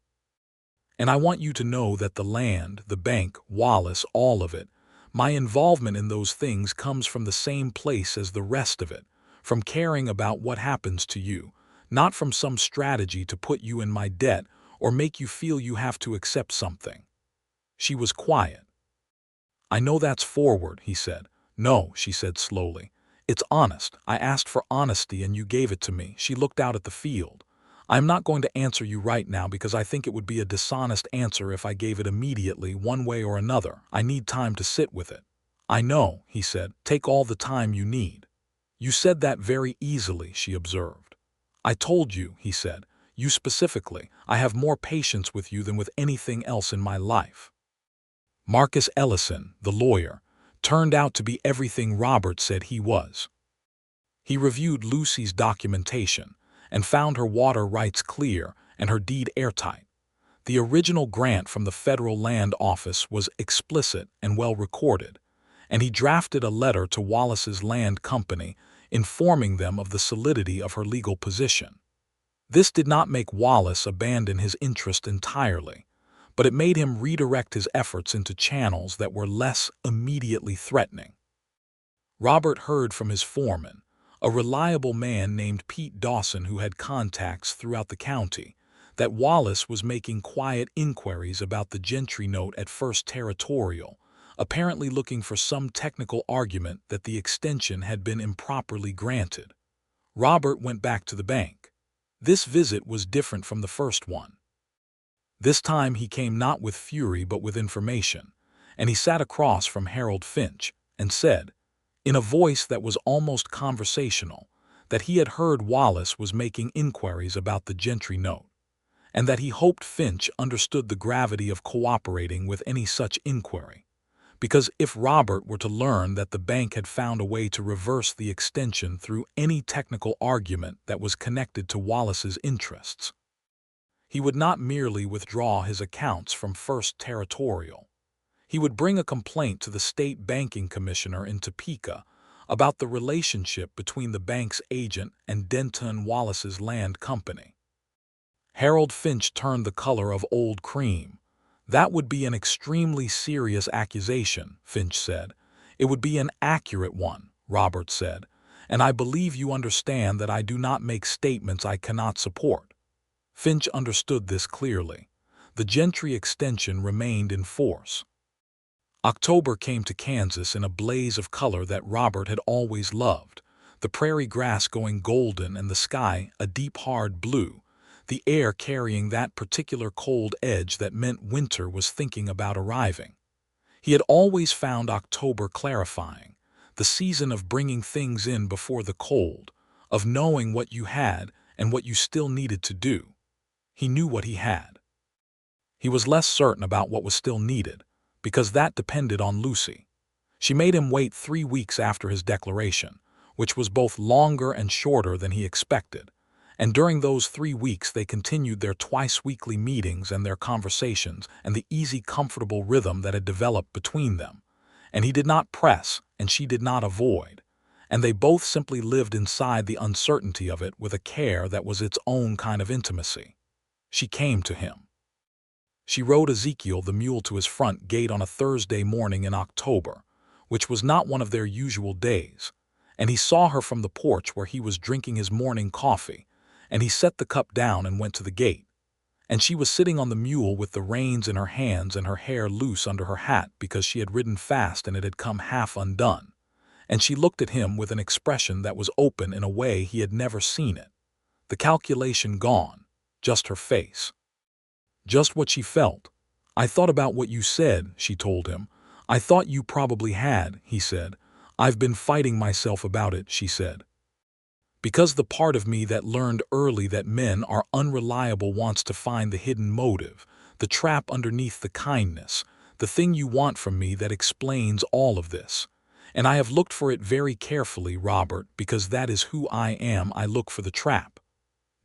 And I want you to know that the land, the bank, Wallace, all of it, my involvement in those things comes from the same place as the rest of it, from caring about what happens to you, not from some strategy to put you in my debt or make you feel you have to accept something." She was quiet. "I know that's forward," he said. "No," she said slowly. "It's honest. I asked for honesty and you gave it to me." She looked out at the field. "I'm not going to answer you right now because I think it would be a dishonest answer if I gave it immediately, one way or another. I need time to sit with it." "I know," he said. "Take all the time you need." "You said that very easily," she observed. "I told you," he said. "You specifically. I have more patience with you than with anything else in my life." Marcus Ellison, the lawyer, turned out to be everything Robert said he was. He reviewed Lucy's documentation and found her water rights clear and her deed airtight. The original grant from the Federal Land Office was explicit and well recorded, and he drafted a letter to Wallace's land company informing them of the solidity of her legal position. This did not make Wallace abandon his interest entirely, but it made him redirect his efforts into channels that were less immediately threatening. Robert heard from his foreman, a reliable man named Pete Dawson who had contacts throughout the county, that Wallace was making quiet inquiries about the Gentry note at First Territorial, apparently looking for some technical argument that the extension had been improperly granted. Robert went back to the bank. This visit was different from the first one. This time he came not with fury but with information, and he sat across from Harold Finch and said, in a voice that was almost conversational, that he had heard Wallace was making inquiries about the Gentry note, and that he hoped Finch understood the gravity of cooperating with any such inquiry, because if Robert were to learn that the bank had found a way to reverse the extension through any technical argument that was connected to Wallace's interests, he would not merely withdraw his accounts from First Territorial. He would bring a complaint to the state banking commissioner in Topeka about the relationship between the bank's agent and Denton Wallace's land company. Harold Finch turned the color of old cream. "That would be an extremely serious accusation," Finch said. "It would be an accurate one," Robert said, "and I believe you understand that I do not make statements I cannot support." Finch understood this clearly. The Gentry extension remained in force. October came to Kansas in a blaze of color that Robert had always loved, the prairie grass going golden and the sky a deep hard blue, the air carrying that particular cold edge that meant winter was thinking about arriving. He had always found October clarifying, the season of bringing things in before the cold, of knowing what you had and what you still needed to do. He knew what he had. He was less certain about what was still needed, because that depended on Lucy. She made him wait 3 weeks after his declaration, which was both longer and shorter than he expected, and during those 3 weeks they continued their twice-weekly meetings and their conversations and the easy, comfortable rhythm that had developed between them, and he did not press and she did not avoid, and they both simply lived inside the uncertainty of it with a care that was its own kind of intimacy. She came to him. She rode Ezekiel the mule to his front gate on a Thursday morning in October, which was not one of their usual days, and he saw her from the porch where he was drinking his morning coffee, and he set the cup down and went to the gate. And she was sitting on the mule with the reins in her hands and her hair loose under her hat because she had ridden fast and it had come half undone, and she looked at him with an expression that was open in a way he had never seen it. The calculation gone, just her face. Just what she felt. "I thought about what you said," she told him. "I thought you probably had," he said. "I've been fighting myself about it," she said. "Because the part of me that learned early that men are unreliable wants to find the hidden motive, the trap underneath the kindness, the thing you want from me that explains all of this. And I have looked for it very carefully, Robert, because that is who I am. I look for the trap."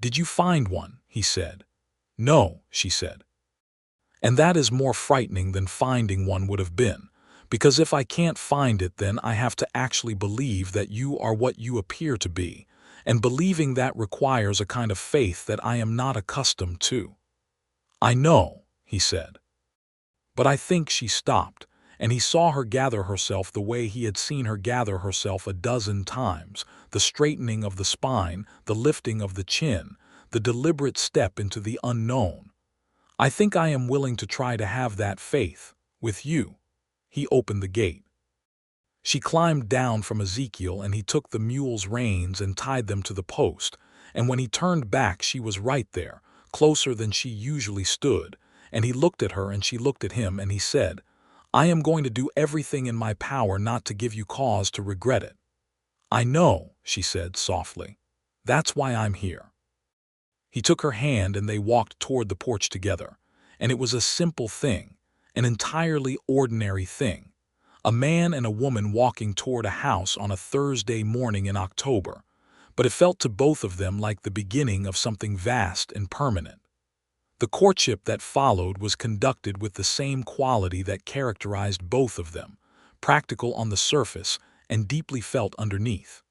"Did you find one?" he said. "No," she said. "And that is more frightening than finding one would have been, because if I can't find it, then I have to actually believe that you are what you appear to be, and believing that requires a kind of faith that I am not accustomed to." "I know," he said. But I think she stopped, and he saw her gather herself the way he had seen her gather herself a dozen times, the straightening of the spine, the lifting of the chin, the deliberate step into the unknown. "I think I am willing to try to have that faith, with you." He opened the gate. She climbed down from Ezekiel, and he took the mule's reins and tied them to the post, and when he turned back she was right there, closer than she usually stood, and he looked at her and she looked at him, and he said, "I am going to do everything in my power not to give you cause to regret it." "I know," she said softly. "That's why I'm here." He took her hand and they walked toward the porch together, and it was a simple thing, an entirely ordinary thing. A man and a woman walking toward a house on a Thursday morning in October, but it felt to both of them like the beginning of something vast and permanent. The courtship that followed was conducted with the same quality that characterized both of them, practical on the surface and deeply felt underneath.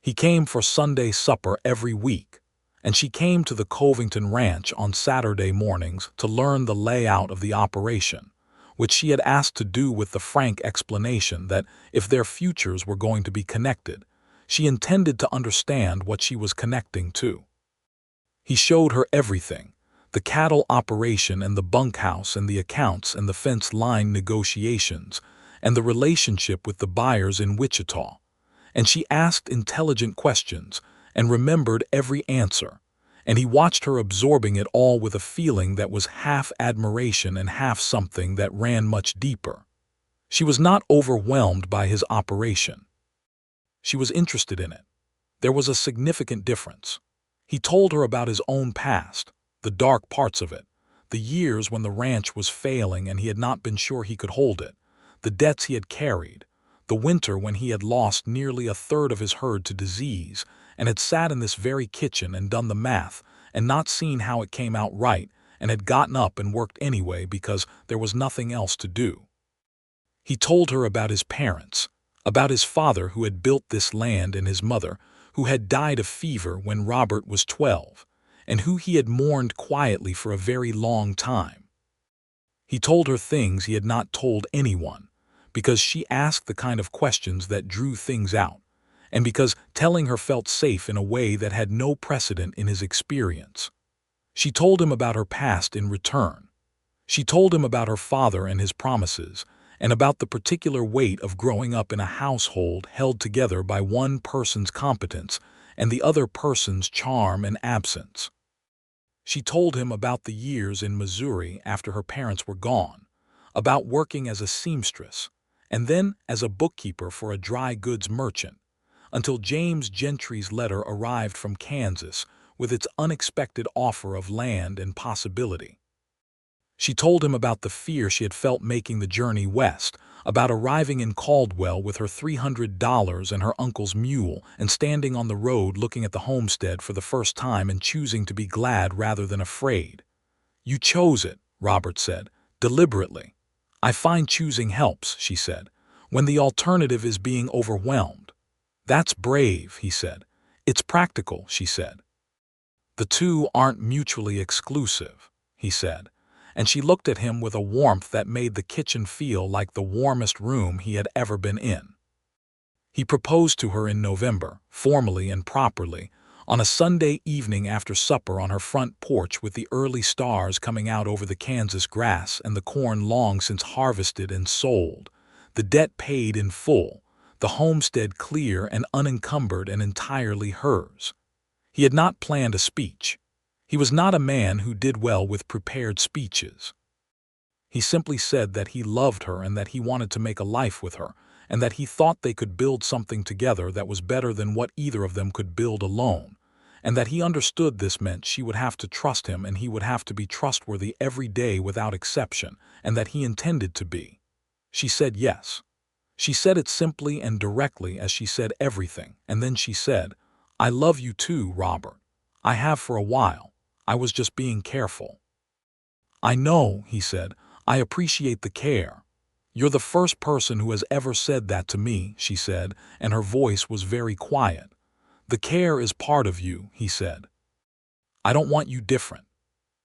He came for Sunday supper every week, and she came to the Covington ranch on Saturday mornings to learn the layout of the operation, which she had asked to do with the frank explanation that if their futures were going to be connected, she intended to understand what she was connecting to. He showed her everything, the cattle operation and the bunkhouse and the accounts and the fence line negotiations and the relationship with the buyers in Wichita, and she asked intelligent questions and remembered every answer, and he watched her absorbing it all with a feeling that was half admiration and half something that ran much deeper. She was not overwhelmed by his operation. She was interested in it. There was a significant difference. He told her about his own past, the dark parts of it, the years when the ranch was failing and he had not been sure he could hold it, the debts he had carried, the winter when he had lost nearly a third of his herd to disease and had sat in this very kitchen and done the math and not seen how it came out right and had gotten up and worked anyway because there was nothing else to do. He told her about his parents, about his father who had built this land and his mother who had died of fever when Robert was 12, and who he had mourned quietly for a very long time. He told her things he had not told anyone, because she asked the kind of questions that drew things out, and because telling her felt safe in a way that had no precedent in his experience. She told him about her past in return. She told him about her father and his promises, and about the particular weight of growing up in a household held together by one person's competence and the other person's charm and absence. She told him about the years in Missouri after her parents were gone, about working as a seamstress, and then as a bookkeeper for a dry goods merchant, until James Gentry's letter arrived from Kansas with its unexpected offer of land and possibility. She told him about the fear she had felt making the journey west, about arriving in Caldwell with her $300 and her uncle's mule and standing on the road looking at the homestead for the first time and choosing to be glad rather than afraid. "You chose it," Robert said, deliberately. "I find choosing helps," she said, "when the alternative is being overwhelmed." "That's brave," he said. "It's practical," she said. "The two aren't mutually exclusive," he said, and she looked at him with a warmth that made the kitchen feel like the warmest room he had ever been in. He proposed to her in November, formally and properly, on a Sunday evening after supper on her front porch with the early stars coming out over the Kansas grass and the corn long since harvested and sold, the debt paid in full, the homestead clear and unencumbered and entirely hers. He had not planned a speech. He was not a man who did well with prepared speeches. He simply said that he loved her and that he wanted to make a life with her, and that he thought they could build something together that was better than what either of them could build alone, and that he understood this meant she would have to trust him and he would have to be trustworthy every day without exception, and that he intended to be. She said yes. She said it simply and directly as she said everything, and then she said, "I love you too, Robert. I have for a while. I was just being careful." "I know," he said. "I appreciate the care." "You're the first person who has ever said that to me," she said, and her voice was very quiet. "The care is part of you," he said. "I don't want you different."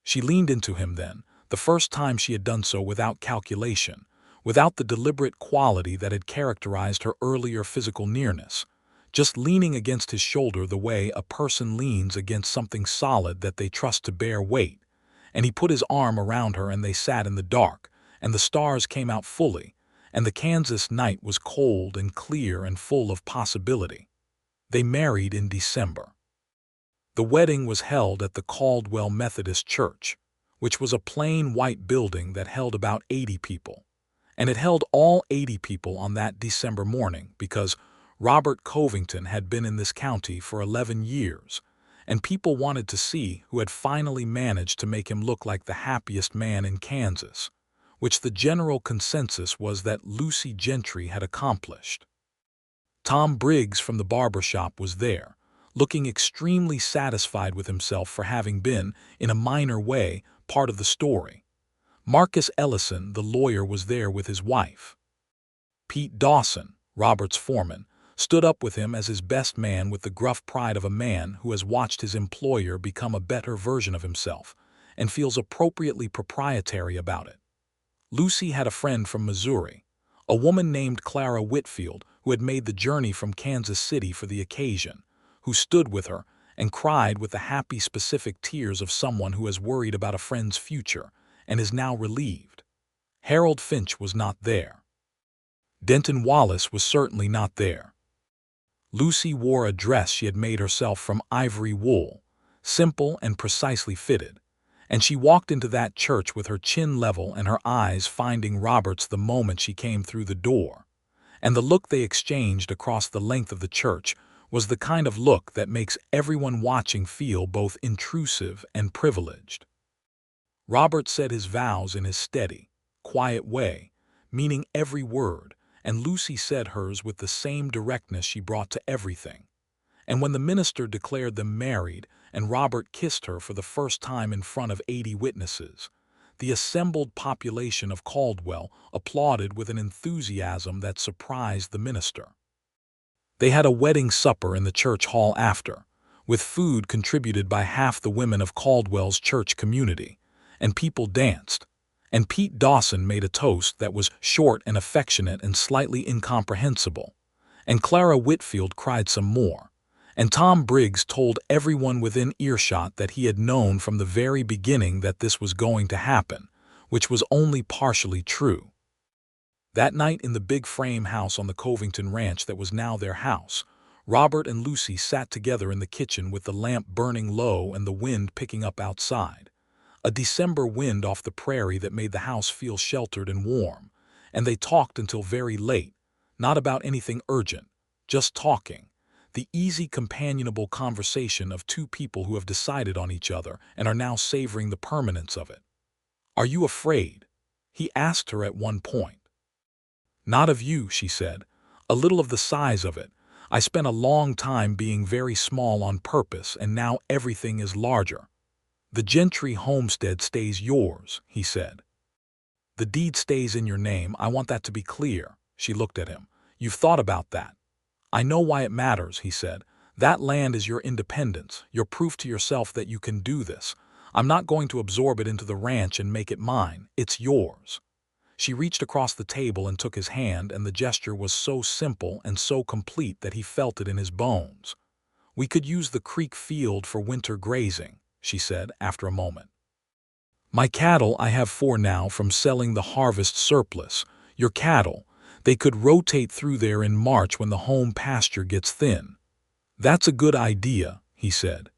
She leaned into him then, the first time she had done so without calculation, without the deliberate quality that had characterized her earlier physical nearness, just leaning against his shoulder the way a person leans against something solid that they trust to bear weight, and he put his arm around her and they sat in the dark, and the stars came out fully, and the Kansas night was cold and clear and full of possibility. They married in December. The wedding was held at the Caldwell Methodist Church, which was a plain white building that held about 80 people. And it held all 80 people on that December morning because Robert Covington had been in this county for 11 years, and people wanted to see who had finally managed to make him look like the happiest man in Kansas, which the general consensus was that Lucy Gentry had accomplished. Tom Briggs from the barber shop was there, looking extremely satisfied with himself for having been, in a minor way, part of the story. Marcus Ellison, the lawyer, was there with his wife. Pete Dawson, Robert's foreman, stood up with him as his best man with the gruff pride of a man who has watched his employer become a better version of himself and feels appropriately proprietary about it. Lucy had a friend from Missouri, a woman named Clara Whitfield who had made the journey from Kansas City for the occasion, who stood with her and cried with the happy specific tears of someone who has worried about a friend's future and is now relieved. Harold Finch was not there. Denton Wallace was certainly not there. Lucy wore a dress she had made herself from ivory wool, simple and precisely fitted, and she walked into that church with her chin level and her eyes finding Robert's the moment she came through the door, and the look they exchanged across the length of the church was the kind of look that makes everyone watching feel both intrusive and privileged. Robert said his vows in his steady, quiet way, meaning every word, and Lucy said hers with the same directness she brought to everything. And when the minister declared them married and Robert kissed her for the first time in front of 80 witnesses, the assembled population of Caldwell applauded with an enthusiasm that surprised the minister. They had a wedding supper in the church hall after, with food contributed by half the women of Caldwell's church community, and people danced, and Pete Dawson made a toast that was short and affectionate and slightly incomprehensible, and Clara Whitfield cried some more, and Tom Briggs told everyone within earshot that he had known from the very beginning that this was going to happen, which was only partially true. That night in the big frame house on the Covington ranch that was now their house, Robert and Lucy sat together in the kitchen with the lamp burning low and the wind picking up outside. A December wind off the prairie that made the house feel sheltered and warm, and they talked until very late, not about anything urgent, just talking, the easy companionable conversation of two people who have decided on each other and are now savoring the permanence of it. "Are you afraid?" he asked her at one point. "Not of you," she said, "a little of the size of it. I spent a long time being very small on purpose and now everything is larger." "The Gentry homestead stays yours," he said. "The deed stays in your name. I want that to be clear." She looked at him. "You've thought about that." "I know why it matters," he said. "That land is your independence, your proof to yourself that you can do this. I'm not going to absorb it into the ranch and make it mine. It's yours." She reached across the table and took his hand, and the gesture was so simple and so complete that he felt it in his bones. "We could use the creek field for winter grazing," she said after a moment. "My cattle I have 4 now from selling the harvest surplus. Your cattle, they could rotate through there in March when the home pasture gets thin." "That's a good idea," he said.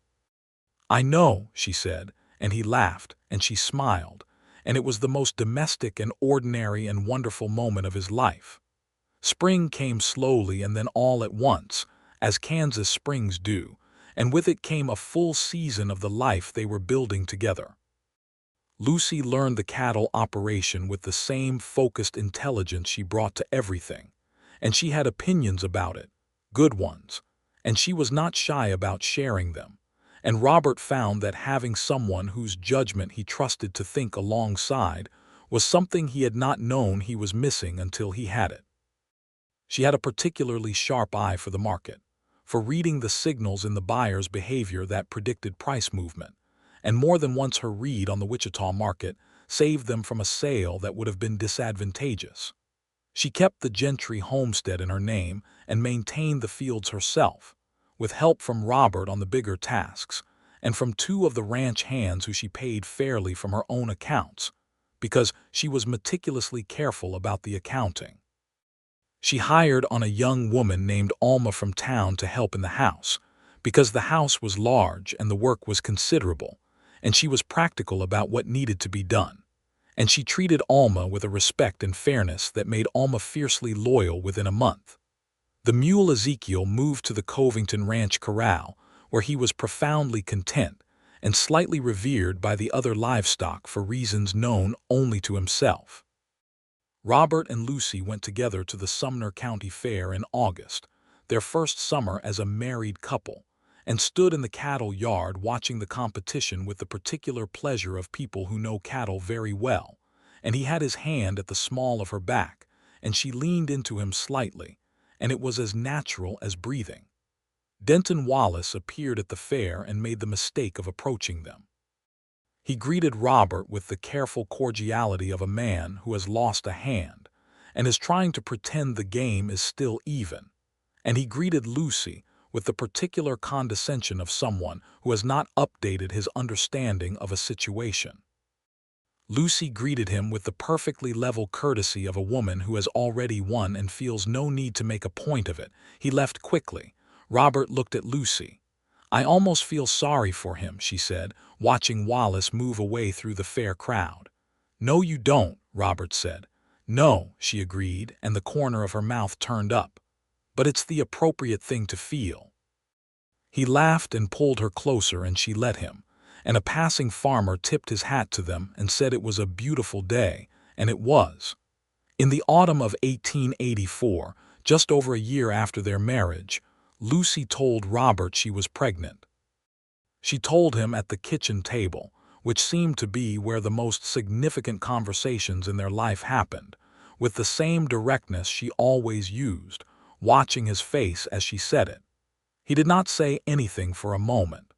"I know," she said, and he laughed, and she smiled, and it was the most domestic and ordinary and wonderful moment of his life. Spring came slowly and then all at once, as Kansas springs do, and with it came a full season of the life they were building together. Lucy learned the cattle operation with the same focused intelligence she brought to everything, and she had opinions about it, good ones, and she was not shy about sharing them. And Robert found that having someone whose judgment he trusted to think alongside was something he had not known he was missing until he had it. She had a particularly sharp eye for the market, for reading the signals in the buyer's behavior that predicted price movement, and more than once her read on the Wichita market saved them from a sale that would have been disadvantageous. She kept the Gentry homestead in her name and maintained the fields herself, with help from Robert on the bigger tasks, and from two of the ranch hands who she paid fairly from her own accounts, because she was meticulously careful about the accounting. She hired on a young woman named Alma from town to help in the house, because the house was large and the work was considerable, and she was practical about what needed to be done. And she treated Alma with a respect and fairness that made Alma fiercely loyal within a month. The mule Ezekiel moved to the Covington Ranch corral, where he was profoundly content and slightly revered by the other livestock for reasons known only to himself. Robert and Lucy went together to the Sumner County Fair in August, their first summer as a married couple, and stood in the cattle yard watching the competition with the particular pleasure of people who know cattle very well, and he had his hand at the small of her back, and she leaned into him slightly, and it was as natural as breathing. Denton Wallace appeared at the fair and made the mistake of approaching them. He greeted Robert with the careful cordiality of a man who has lost a hand and is trying to pretend the game is still even, and he greeted Lucy with the particular condescension of someone who has not updated his understanding of a situation. Lucy greeted him with the perfectly level courtesy of a woman who has already won and feels no need to make a point of it. He left quickly. Robert looked at Lucy. "I almost feel sorry for him," she said, watching Wallace move away through the fair crowd. "No, you don't," Robert said. "No," she agreed, and the corner of her mouth turned up. "But it's the appropriate thing to feel." He laughed and pulled her closer, and she let him, and a passing farmer tipped his hat to them and said it was a beautiful day, and it was. In the autumn of 1884, just over a year after their marriage, Lucy told Robert she was pregnant. She told him at the kitchen table, which seemed to be where the most significant conversations in their life happened, with the same directness she always used, watching his face as she said it. He did not say anything for a moment.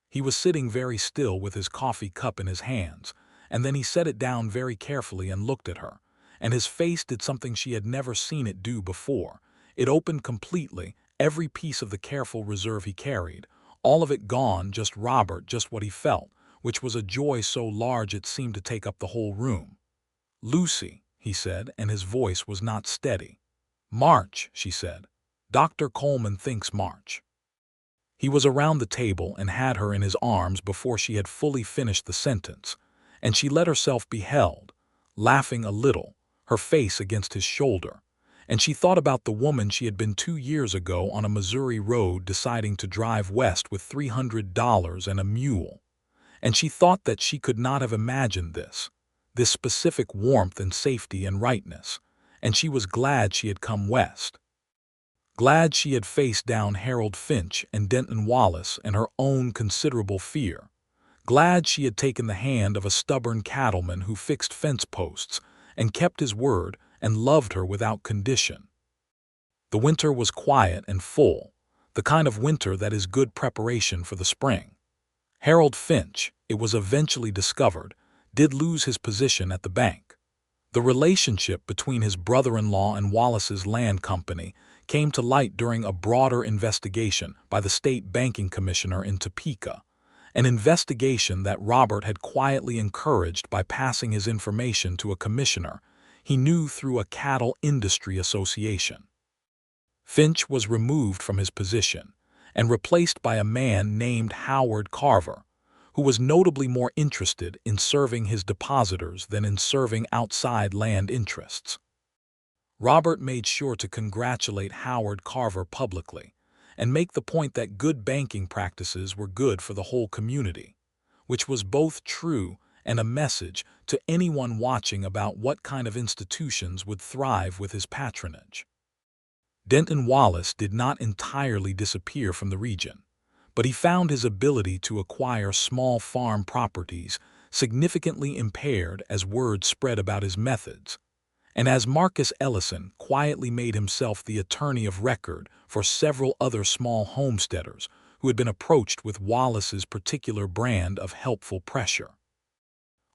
He was sitting very still with his coffee cup in his hands, and then he set it down very carefully and looked at her, and his face did something she had never seen it do before. It opened completely, every piece of the careful reserve he carried, all of it gone, just Robert, just what he felt, which was a joy so large it seemed to take up the whole room. "Lucy," he said, and his voice was not steady. "March," she said. "Dr. Coleman thinks March." He was around the table and had her in his arms before she had fully finished the sentence, and she let herself be held, laughing a little, her face against his shoulder, and she thought about the woman she had been 2 years ago on a Missouri road deciding to drive west with $300 and a mule, and she thought that she could not have imagined this specific warmth and safety and rightness, and she was glad she had come west. Glad she had faced down Harold Finch and Denton Wallace and her own considerable fear. Glad she had taken the hand of a stubborn cattleman who fixed fence posts and kept his word and loved her without condition. The winter was quiet and full, the kind of winter that is good preparation for the spring. Harold Finch, it was eventually discovered, did lose his position at the bank. The relationship between his brother-in-law and Wallace's land company came to light during a broader investigation by the state banking commissioner in Topeka, an investigation that Robert had quietly encouraged by passing his information to a commissioner he knew through a cattle industry association. Finch was removed from his position, and replaced by a man named Howard Carver, who was notably more interested in serving his depositors than in serving outside land interests. Robert made sure to congratulate Howard Carver publicly and make the point that good banking practices were good for the whole community, which was both true and a message to anyone watching about what kind of institutions would thrive with his patronage. Denton Wallace did not entirely disappear from the region, but he found his ability to acquire small farm properties significantly impaired as word spread about his methods, and as Marcus Ellison quietly made himself the attorney of record for several other small homesteaders who had been approached with Wallace's particular brand of helpful pressure.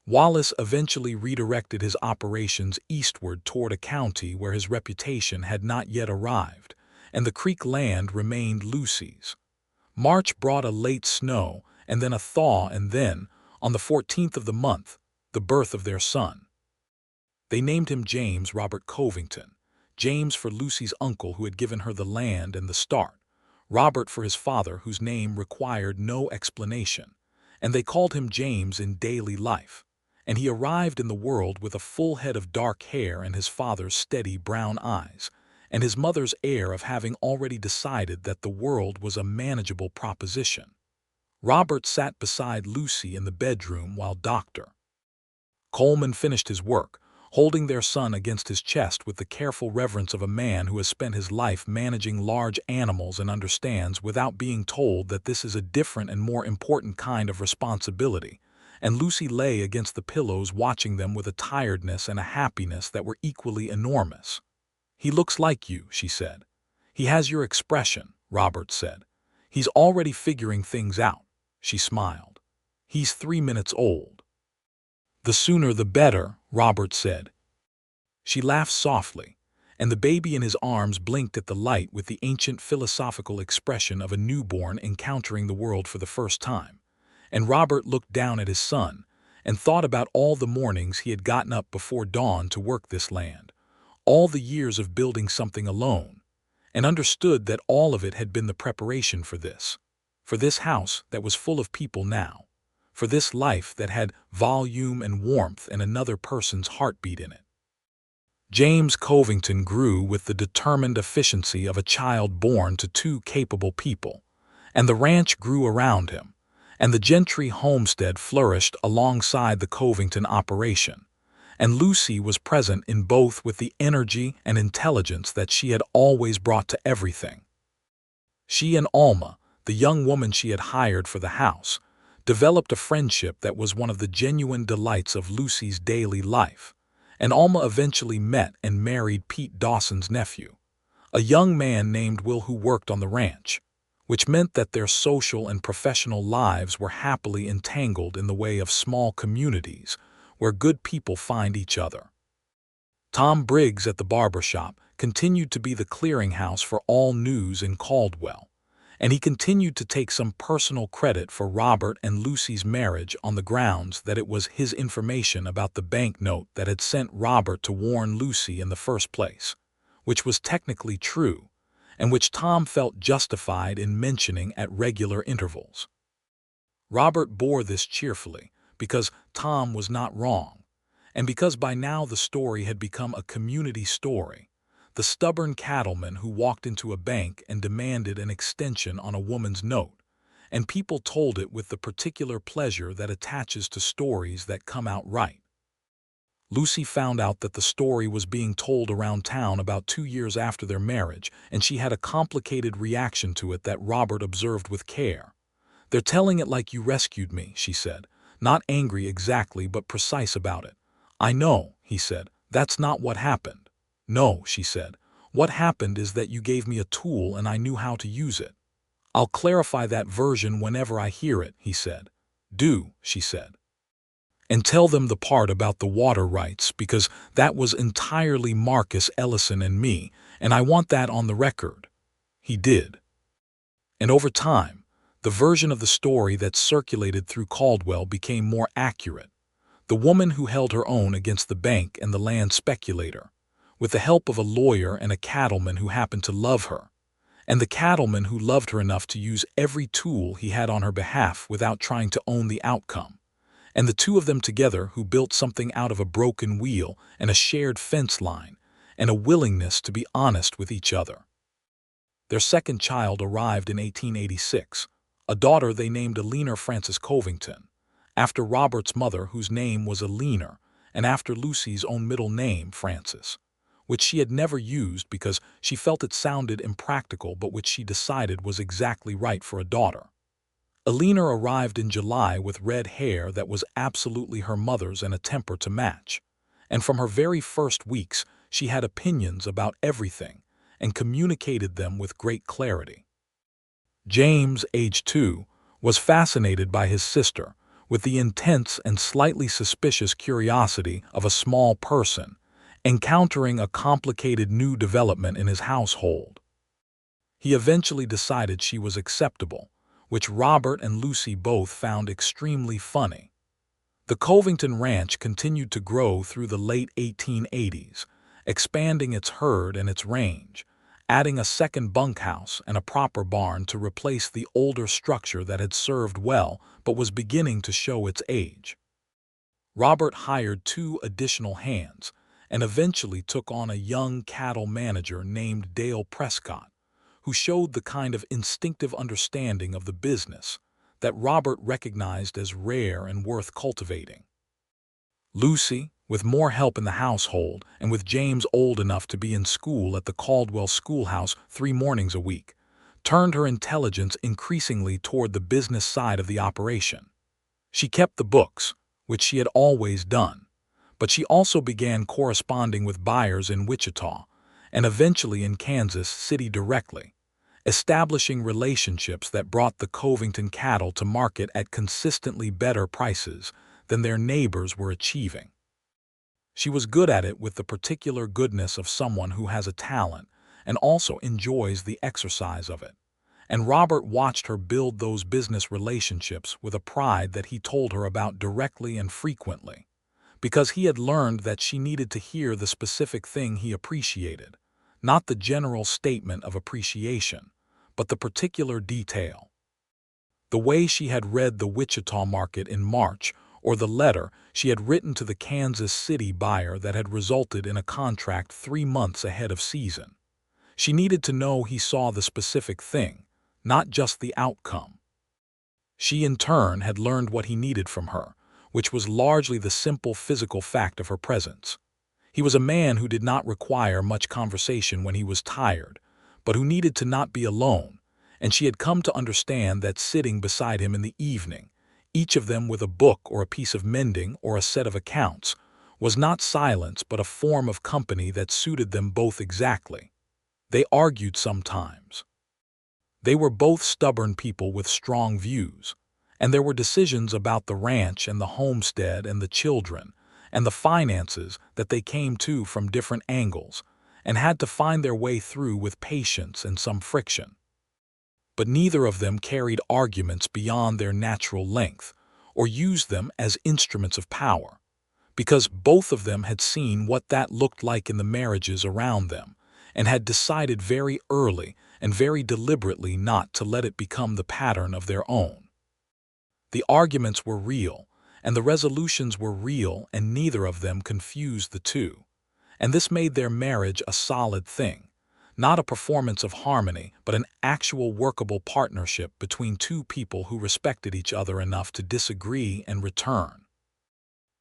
Wallace eventually redirected his operations eastward toward a county where his reputation had not yet arrived, and the creek land remained Lucy's. March brought a late snow and then a thaw, and then, on the 14th of the month, the birth of their son. They named him James Robert Covington, James for Lucy's uncle who had given her the land and the start, Robert for his father whose name required no explanation, and they called him James in daily life, and he arrived in the world with a full head of dark hair and his father's steady brown eyes, and his mother's air of having already decided that the world was a manageable proposition. Robert sat beside Lucy in the bedroom while Dr. Coleman finished his work, holding their son against his chest with the careful reverence of a man who has spent his life managing large animals and understands without being told that this is a different and more important kind of responsibility, and Lucy lay against the pillows watching them with a tiredness and a happiness that were equally enormous. "He looks like you," she said. "He has your expression," Robert said. "He's already figuring things out," she smiled. "He's 3 minutes old." "The sooner the better," Robert said. She laughed softly, and the baby in his arms blinked at the light with the ancient philosophical expression of a newborn encountering the world for the first time, and Robert looked down at his son and thought about all the mornings he had gotten up before dawn to work this land, all the years of building something alone, and understood that all of it had been the preparation for this house that was full of people now, for this life that had volume and warmth and another person's heartbeat in it. James Covington grew with the determined efficiency of a child born to two capable people, and the ranch grew around him, and the Gentry homestead flourished alongside the Covington operation, and Lucy was present in both with the energy and intelligence that she had always brought to everything. She and Alma, the young woman she had hired for the house, developed a friendship that was one of the genuine delights of Lucy's daily life, and Alma eventually met and married Pete Dawson's nephew, a young man named Will who worked on the ranch, which meant that their social and professional lives were happily entangled in the way of small communities where good people find each other. Tom Briggs at the barber shop continued to be the clearinghouse for all news in Caldwell, and he continued to take some personal credit for Robert and Lucy's marriage on the grounds that it was his information about the banknote that had sent Robert to warn Lucy in the first place, which was technically true, and which Tom felt justified in mentioning at regular intervals. Robert bore this cheerfully, because Tom was not wrong, and because by now the story had become a community story. The stubborn cattleman who walked into a bank and demanded an extension on a woman's note, and people told it with the particular pleasure that attaches to stories that come out right. Lucy found out that the story was being told around town about 2 years after their marriage, and she had a complicated reaction to it that Robert observed with care. "They're telling it like you rescued me," she said, not angry exactly but precise about it. "I know," he said, "that's not what happened." "No," she said, "what happened is that you gave me a tool and I knew how to use it." "I'll clarify that version whenever I hear it," he said. "Do," she said. "And tell them the part about the water rights, because that was entirely Marcus Ellison and me, and I want that on the record." He did. And over time, the version of the story that circulated through Caldwell became more accurate. The woman who held her own against the bank and the land speculator, with the help of a lawyer and a cattleman who happened to love her, and the cattleman who loved her enough to use every tool he had on her behalf without trying to own the outcome, and the two of them together who built something out of a broken wheel and a shared fence line, and a willingness to be honest with each other. Their second child arrived in 1886, a daughter they named Eleanor Frances Covington, after Robert's mother whose name was Eleanor, and after Lucy's own middle name, Frances, which she had never used because she felt it sounded impractical but which she decided was exactly right for a daughter. Eleanor arrived in July with red hair that was absolutely her mother's and a temper to match, and from her very first weeks she had opinions about everything and communicated them with great clarity. James, age 2, was fascinated by his sister with the intense and slightly suspicious curiosity of a small person encountering a complicated new development in his household. He eventually decided she was acceptable, which Robert and Lucy both found extremely funny. The Covington Ranch continued to grow through the late 1880s, expanding its herd and its range, adding a second bunkhouse and a proper barn to replace the older structure that had served well but was beginning to show its age. Robert hired 2 additional hands and eventually took on a young cattle manager named Dale Prescott, who showed the kind of instinctive understanding of the business that Robert recognized as rare and worth cultivating. Lucy, with more help in the household and with James old enough to be in school at the Caldwell schoolhouse 3 mornings a week, turned her intelligence increasingly toward the business side of the operation. She kept the books, which she had always done, but she also began corresponding with buyers in Wichita and eventually in Kansas City directly, establishing relationships that brought the Covington cattle to market at consistently better prices than their neighbors were achieving. She was good at it with the particular goodness of someone who has a talent and also enjoys the exercise of it, and Robert watched her build those business relationships with a pride that he told her about directly and frequently, because he had learned that she needed to hear the specific thing he appreciated, not the general statement of appreciation, but the particular detail. The way she had read the Wichita market in March, or the letter she had written to the Kansas City buyer that had resulted in a contract 3 months ahead of season. She needed to know he saw the specific thing, not just the outcome. She in turn had learned what he needed from her, which was largely the simple physical fact of her presence. He was a man who did not require much conversation when he was tired, but who needed to not be alone, and she had come to understand that sitting beside him in the evening, each of them with a book or a piece of mending or a set of accounts, was not silence but a form of company that suited them both exactly. They argued sometimes. They were both stubborn people with strong views, and there were decisions about the ranch and the homestead and the children and the finances that they came to from different angles and had to find their way through with patience and some friction. But neither of them carried arguments beyond their natural length or used them as instruments of power, because both of them had seen what that looked like in the marriages around them and had decided very early and very deliberately not to let it become the pattern of their own. The arguments were real, and the resolutions were real, and neither of them confused the two, and this made their marriage a solid thing, not a performance of harmony, but an actual workable partnership between two people who respected each other enough to disagree and return.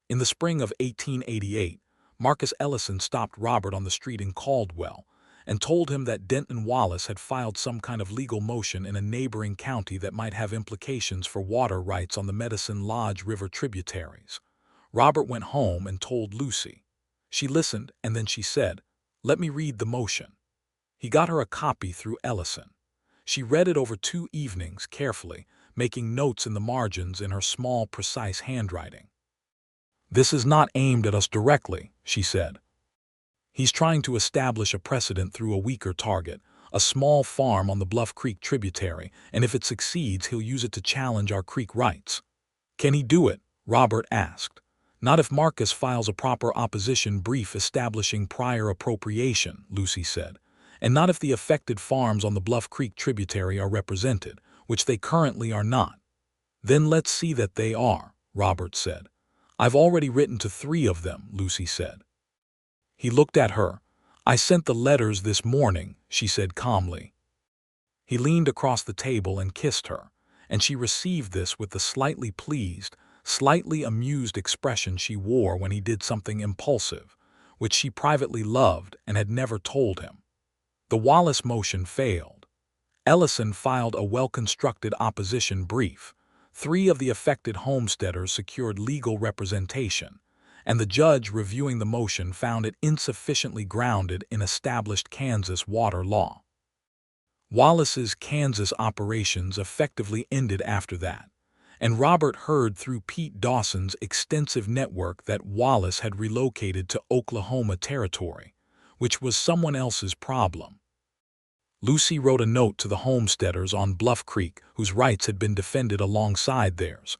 In the spring of 1888, Marcus Ellison stopped Robert on the street in Caldwell and told him that Denton Wallace had filed some kind of legal motion in a neighboring county that might have implications for water rights on the Medicine Lodge River tributaries. Robert went home and told Lucy. She listened, and then she said, "Let me read the motion." He got her a copy through Ellison. She read it over 2 evenings carefully, making notes in the margins in her small, precise handwriting. "This is not aimed at us directly," she said. "He's trying to establish a precedent through a weaker target, a small farm on the Bluff Creek tributary, and if it succeeds, he'll use it to challenge our creek rights." "Can he do it?" Robert asked. "Not if Marcus files a proper opposition brief establishing prior appropriation," Lucy said, and not if the affected farms on the Bluff Creek tributary are represented, which they currently are not. Then let's see that they are, Robert said. I've already written to 3 of them, Lucy said. He looked at her. I sent the letters this morning, she said calmly. He leaned across the table and kissed her, and she received this with the slightly pleased, slightly amused expression she wore when he did something impulsive, which she privately loved and had never told him. The Wallace motion failed. Ellison filed a well-constructed opposition brief. 3 of the affected homesteaders secured legal representation, and the judge reviewing the motion found it insufficiently grounded in established Kansas water law. Wallace's Kansas operations effectively ended after that, and Robert heard through Pete Dawson's extensive network that Wallace had relocated to Oklahoma Territory, which was someone else's problem. Lucy wrote a note to the homesteaders on Bluff Creek whose rights had been defended alongside theirs,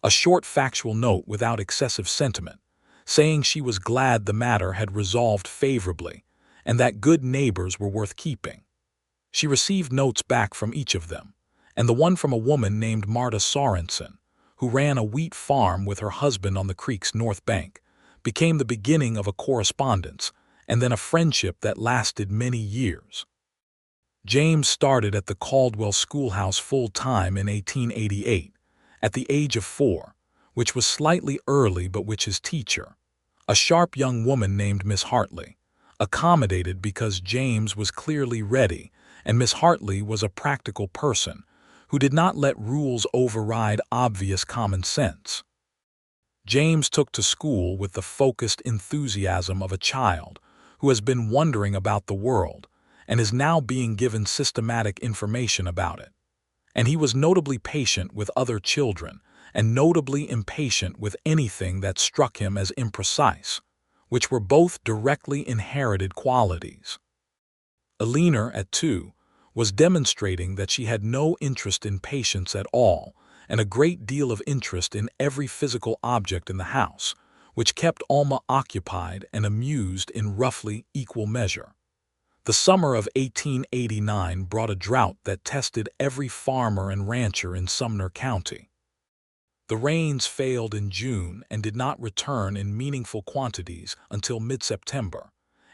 a short factual note without excessive sentiment, saying she was glad the matter had resolved favorably and that good neighbors were worth keeping. She received notes back from each of them, and the one from a woman named Marta Sorensen, who ran a wheat farm with her husband on the creek's north bank, became the beginning of a correspondence and then a friendship that lasted many years. James started at the Caldwell schoolhouse full-time in 1888, at the age of 4, which was slightly early but which his teacher, a sharp young woman named Miss Hartley, accommodated because James was clearly ready, and Miss Hartley was a practical person who did not let rules override obvious common sense. James took to school with the focused enthusiasm of a child who has been wondering about the world and is now being given systematic information about it. And he was notably patient with other children and notably impatient with anything that struck him as imprecise, which were both directly inherited qualities. Eleanor, at 2, was demonstrating that she had no interest in patience at all and a great deal of interest in every physical object in the house, which kept Alma occupied and amused in roughly equal measure. The summer of 1889 brought a drought that tested every farmer and rancher in Sumner County. The rains failed in June and did not return in meaningful quantities until mid-September,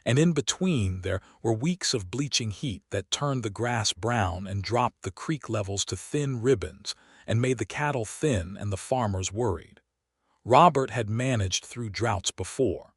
and in between there were weeks of bleaching heat that turned the grass brown and dropped the creek levels to thin ribbons and made the cattle thin and the farmers worried. Robert had managed through droughts before.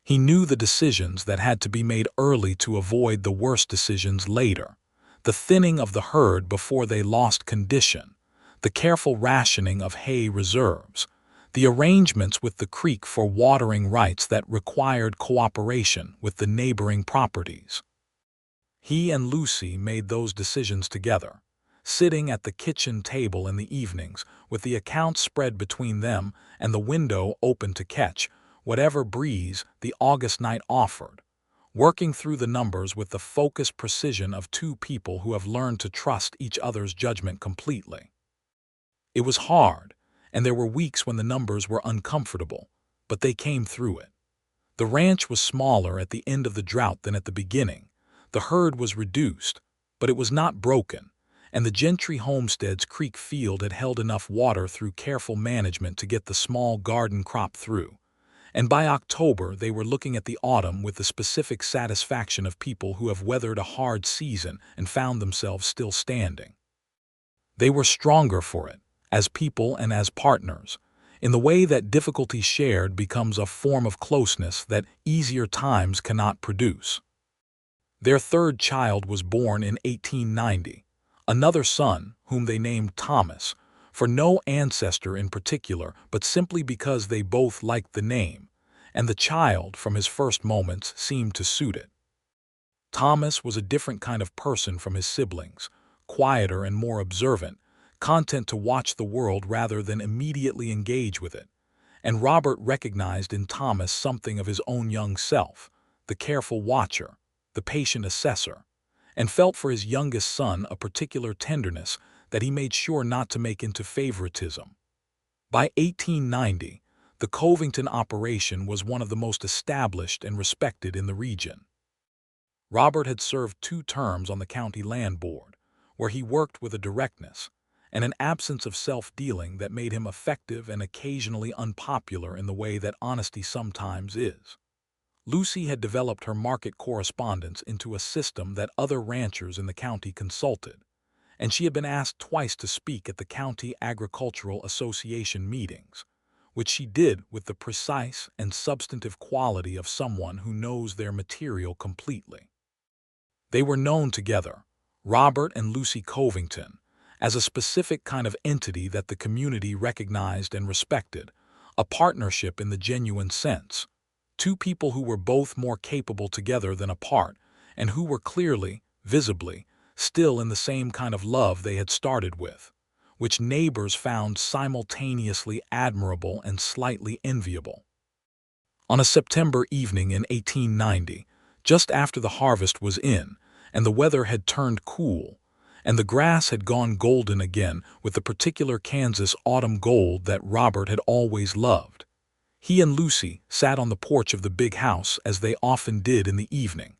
He knew the decisions that had to be made early to avoid the worst decisions later, the thinning of the herd before they lost condition, the careful rationing of hay reserves, the arrangements with the creek for watering rights that required cooperation with the neighboring properties. He and Lucy made those decisions together, sitting at the kitchen table in the evenings with the accounts spread between them and the window open to catch whatever breeze the August night offered, working through the numbers with the focused precision of 2 people who have learned to trust each other's judgment completely. It was hard, and there were weeks when the numbers were uncomfortable, but they came through it. The ranch was smaller at the end of the drought than at the beginning. The herd was reduced, but it was not broken, and the Gentry homestead's creek field had held enough water through careful management to get the small garden crop through. And by October they were looking at the autumn with the specific satisfaction of people who have weathered a hard season and found themselves still standing. They were stronger for it, as people and as partners, in the way that difficulty shared becomes a form of closeness that easier times cannot produce. Their 3rd child was born in 1890, another son whom they named Thomas, for no ancestor in particular but simply because they both liked the name, and the child from his first moments seemed to suit it. Thomas was a different kind of person from his siblings, quieter and more observant, content to watch the world rather than immediately engage with it, and Robert recognized in Thomas something of his own young self, the careful watcher, the patient assessor, and felt for his youngest son a particular tenderness that he made sure not to make into favoritism. By 1890, the Covington operation was one of the most established and respected in the region. Robert had served 2 terms on the county land board, where he worked with a directness and an absence of self-dealing that made him effective and occasionally unpopular in the way that honesty sometimes is. Lucy had developed her market correspondence into a system that other ranchers in the county consulted, and she had been asked twice to speak at the County Agricultural Association meetings, which she did with the precise and substantive quality of someone who knows their material completely. They were known together, Robert and Lucy Covington, as a specific kind of entity that the community recognized and respected, a partnership in the genuine sense. 2 people who were both more capable together than apart, and who were clearly, visibly, still in the same kind of love they had started with, which neighbors found simultaneously admirable and slightly enviable. On a September evening in 1890, just after the harvest was in, and the weather had turned cool, and the grass had gone golden again with the particular Kansas autumn gold that Robert had always loved, he and Lucy sat on the porch of the big house as they often did in the evening,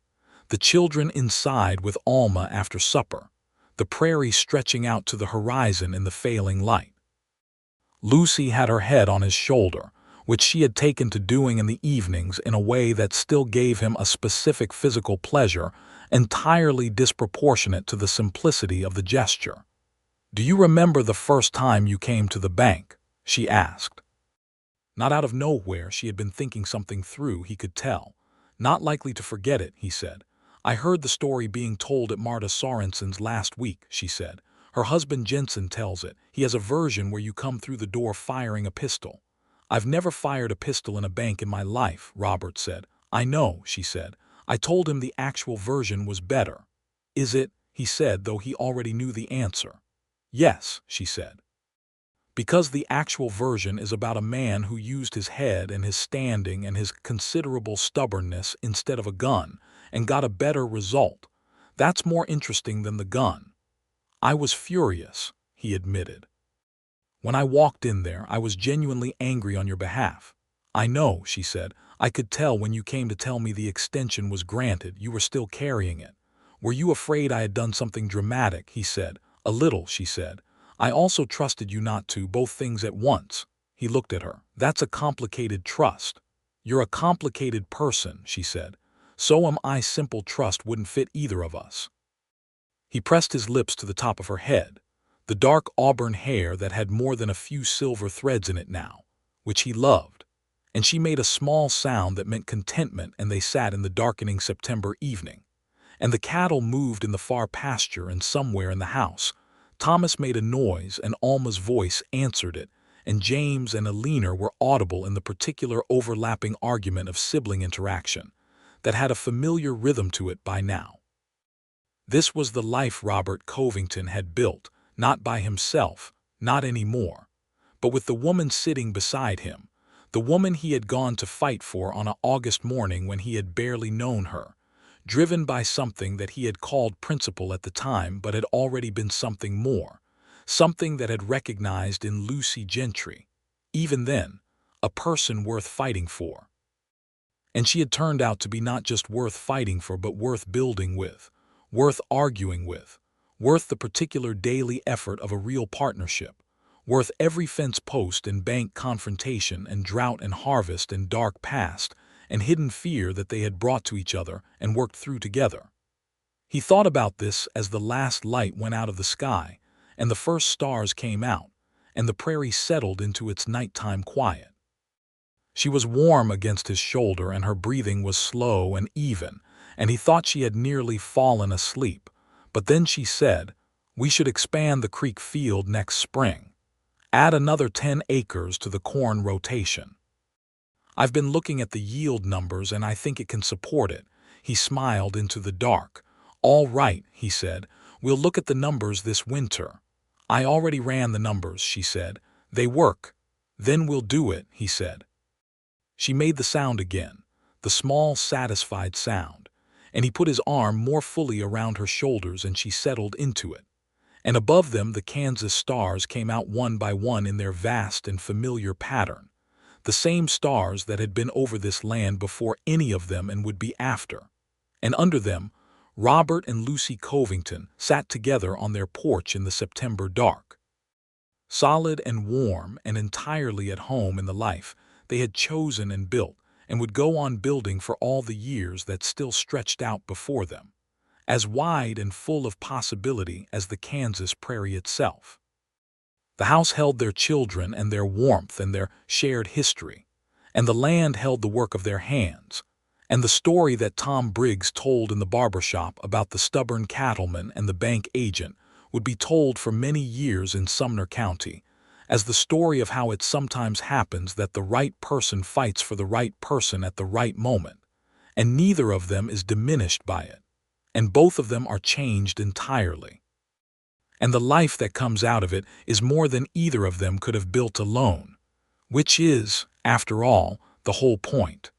the children inside with Alma after supper, the prairie stretching out to the horizon in the failing light. Lucy had her head on his shoulder, which she had taken to doing in the evenings in a way that still gave him a specific physical pleasure entirely disproportionate to the simplicity of the gesture. "Do you remember the first time you came to the bank?" she asked. Not out of nowhere, she had been thinking something through, he could tell. "Not likely to forget it," he said. "I heard the story being told at Marta Sorensen's last week," she said. "Her husband Jensen tells it. He has a version where you come through the door firing a pistol." "I've never fired a pistol in a bank in my life," Robert said. "I know," she said. "I told him the actual version was better." "Is it?" he said, though he already knew the answer. "Yes," she said. "Because the actual version is about a man who used his head and his standing and his considerable stubbornness instead of a gun, and got a better result. That's more interesting than the gun." "I was furious," he admitted. "When I walked in there, I was genuinely angry on your behalf." "I know," she said. "I could tell when you came to tell me the extension was granted, you were still carrying it." "Were you afraid I had done something dramatic?" he said. "A little," she said. "I also trusted you not to, both things at once." He looked at her. "That's a complicated trust." "You're a complicated person," she said. "So am I. Simple trust wouldn't fit either of us." He pressed his lips to the top of her head, the dark auburn hair that had more than a few silver threads in it now, which he loved, and she made a small sound that meant contentment, and they sat in the darkening September evening. And the cattle moved in the far pasture, and somewhere in the house Thomas made a noise, and Alma's voice answered it, and James and Alina were audible in the particular overlapping argument of sibling interaction that had a familiar rhythm to it by now. This was the life Robert Covington had built, not by himself, not anymore, but with the woman sitting beside him, the woman he had gone to fight for on an August morning when he had barely known her, driven by something that he had called principle at the time but had already been something more, something that had recognized in Lucy Gentry, even then, a person worth fighting for. And she had turned out to be not just worth fighting for but worth building with, worth arguing with, worth the particular daily effort of a real partnership, worth every fence post and bank confrontation and drought and harvest and dark past and hidden fear that they had brought to each other and worked through together. He thought about this as the last light went out of the sky and the first stars came out and the prairie settled into its nighttime quiet. She was warm against his shoulder and her breathing was slow and even, and he thought she had nearly fallen asleep. But then she said, "We should expand the creek field next spring. Add another 10 acres to the corn rotation. I've been looking at the yield numbers and I think it can support it." He smiled into the dark. "All right," he said. "We'll look at the numbers this winter." "I already ran the numbers," she said. "They work." "Then we'll do it," he said. She made the sound again, the small, satisfied sound, and he put his arm more fully around her shoulders and she settled into it. And above them the Kansas stars came out one by one in their vast and familiar pattern, the same stars that had been over this land before any of them and would be after. And under them, Robert and Lucy Covington sat together on their porch in the September dark. Solid and warm and entirely at home in the life they had chosen and built, and would go on building for all the years that still stretched out before them, as wide and full of possibility as the Kansas prairie itself. The house held their children and their warmth and their shared history, and the land held the work of their hands, and the story that Tom Briggs told in the barber shop about the stubborn cattleman and the bank agent would be told for many years in Sumner County, as the story of how it sometimes happens that the right person fights for the right person at the right moment, and neither of them is diminished by it, and both of them are changed entirely. And the life that comes out of it is more than either of them could have built alone, which is, after all, the whole point.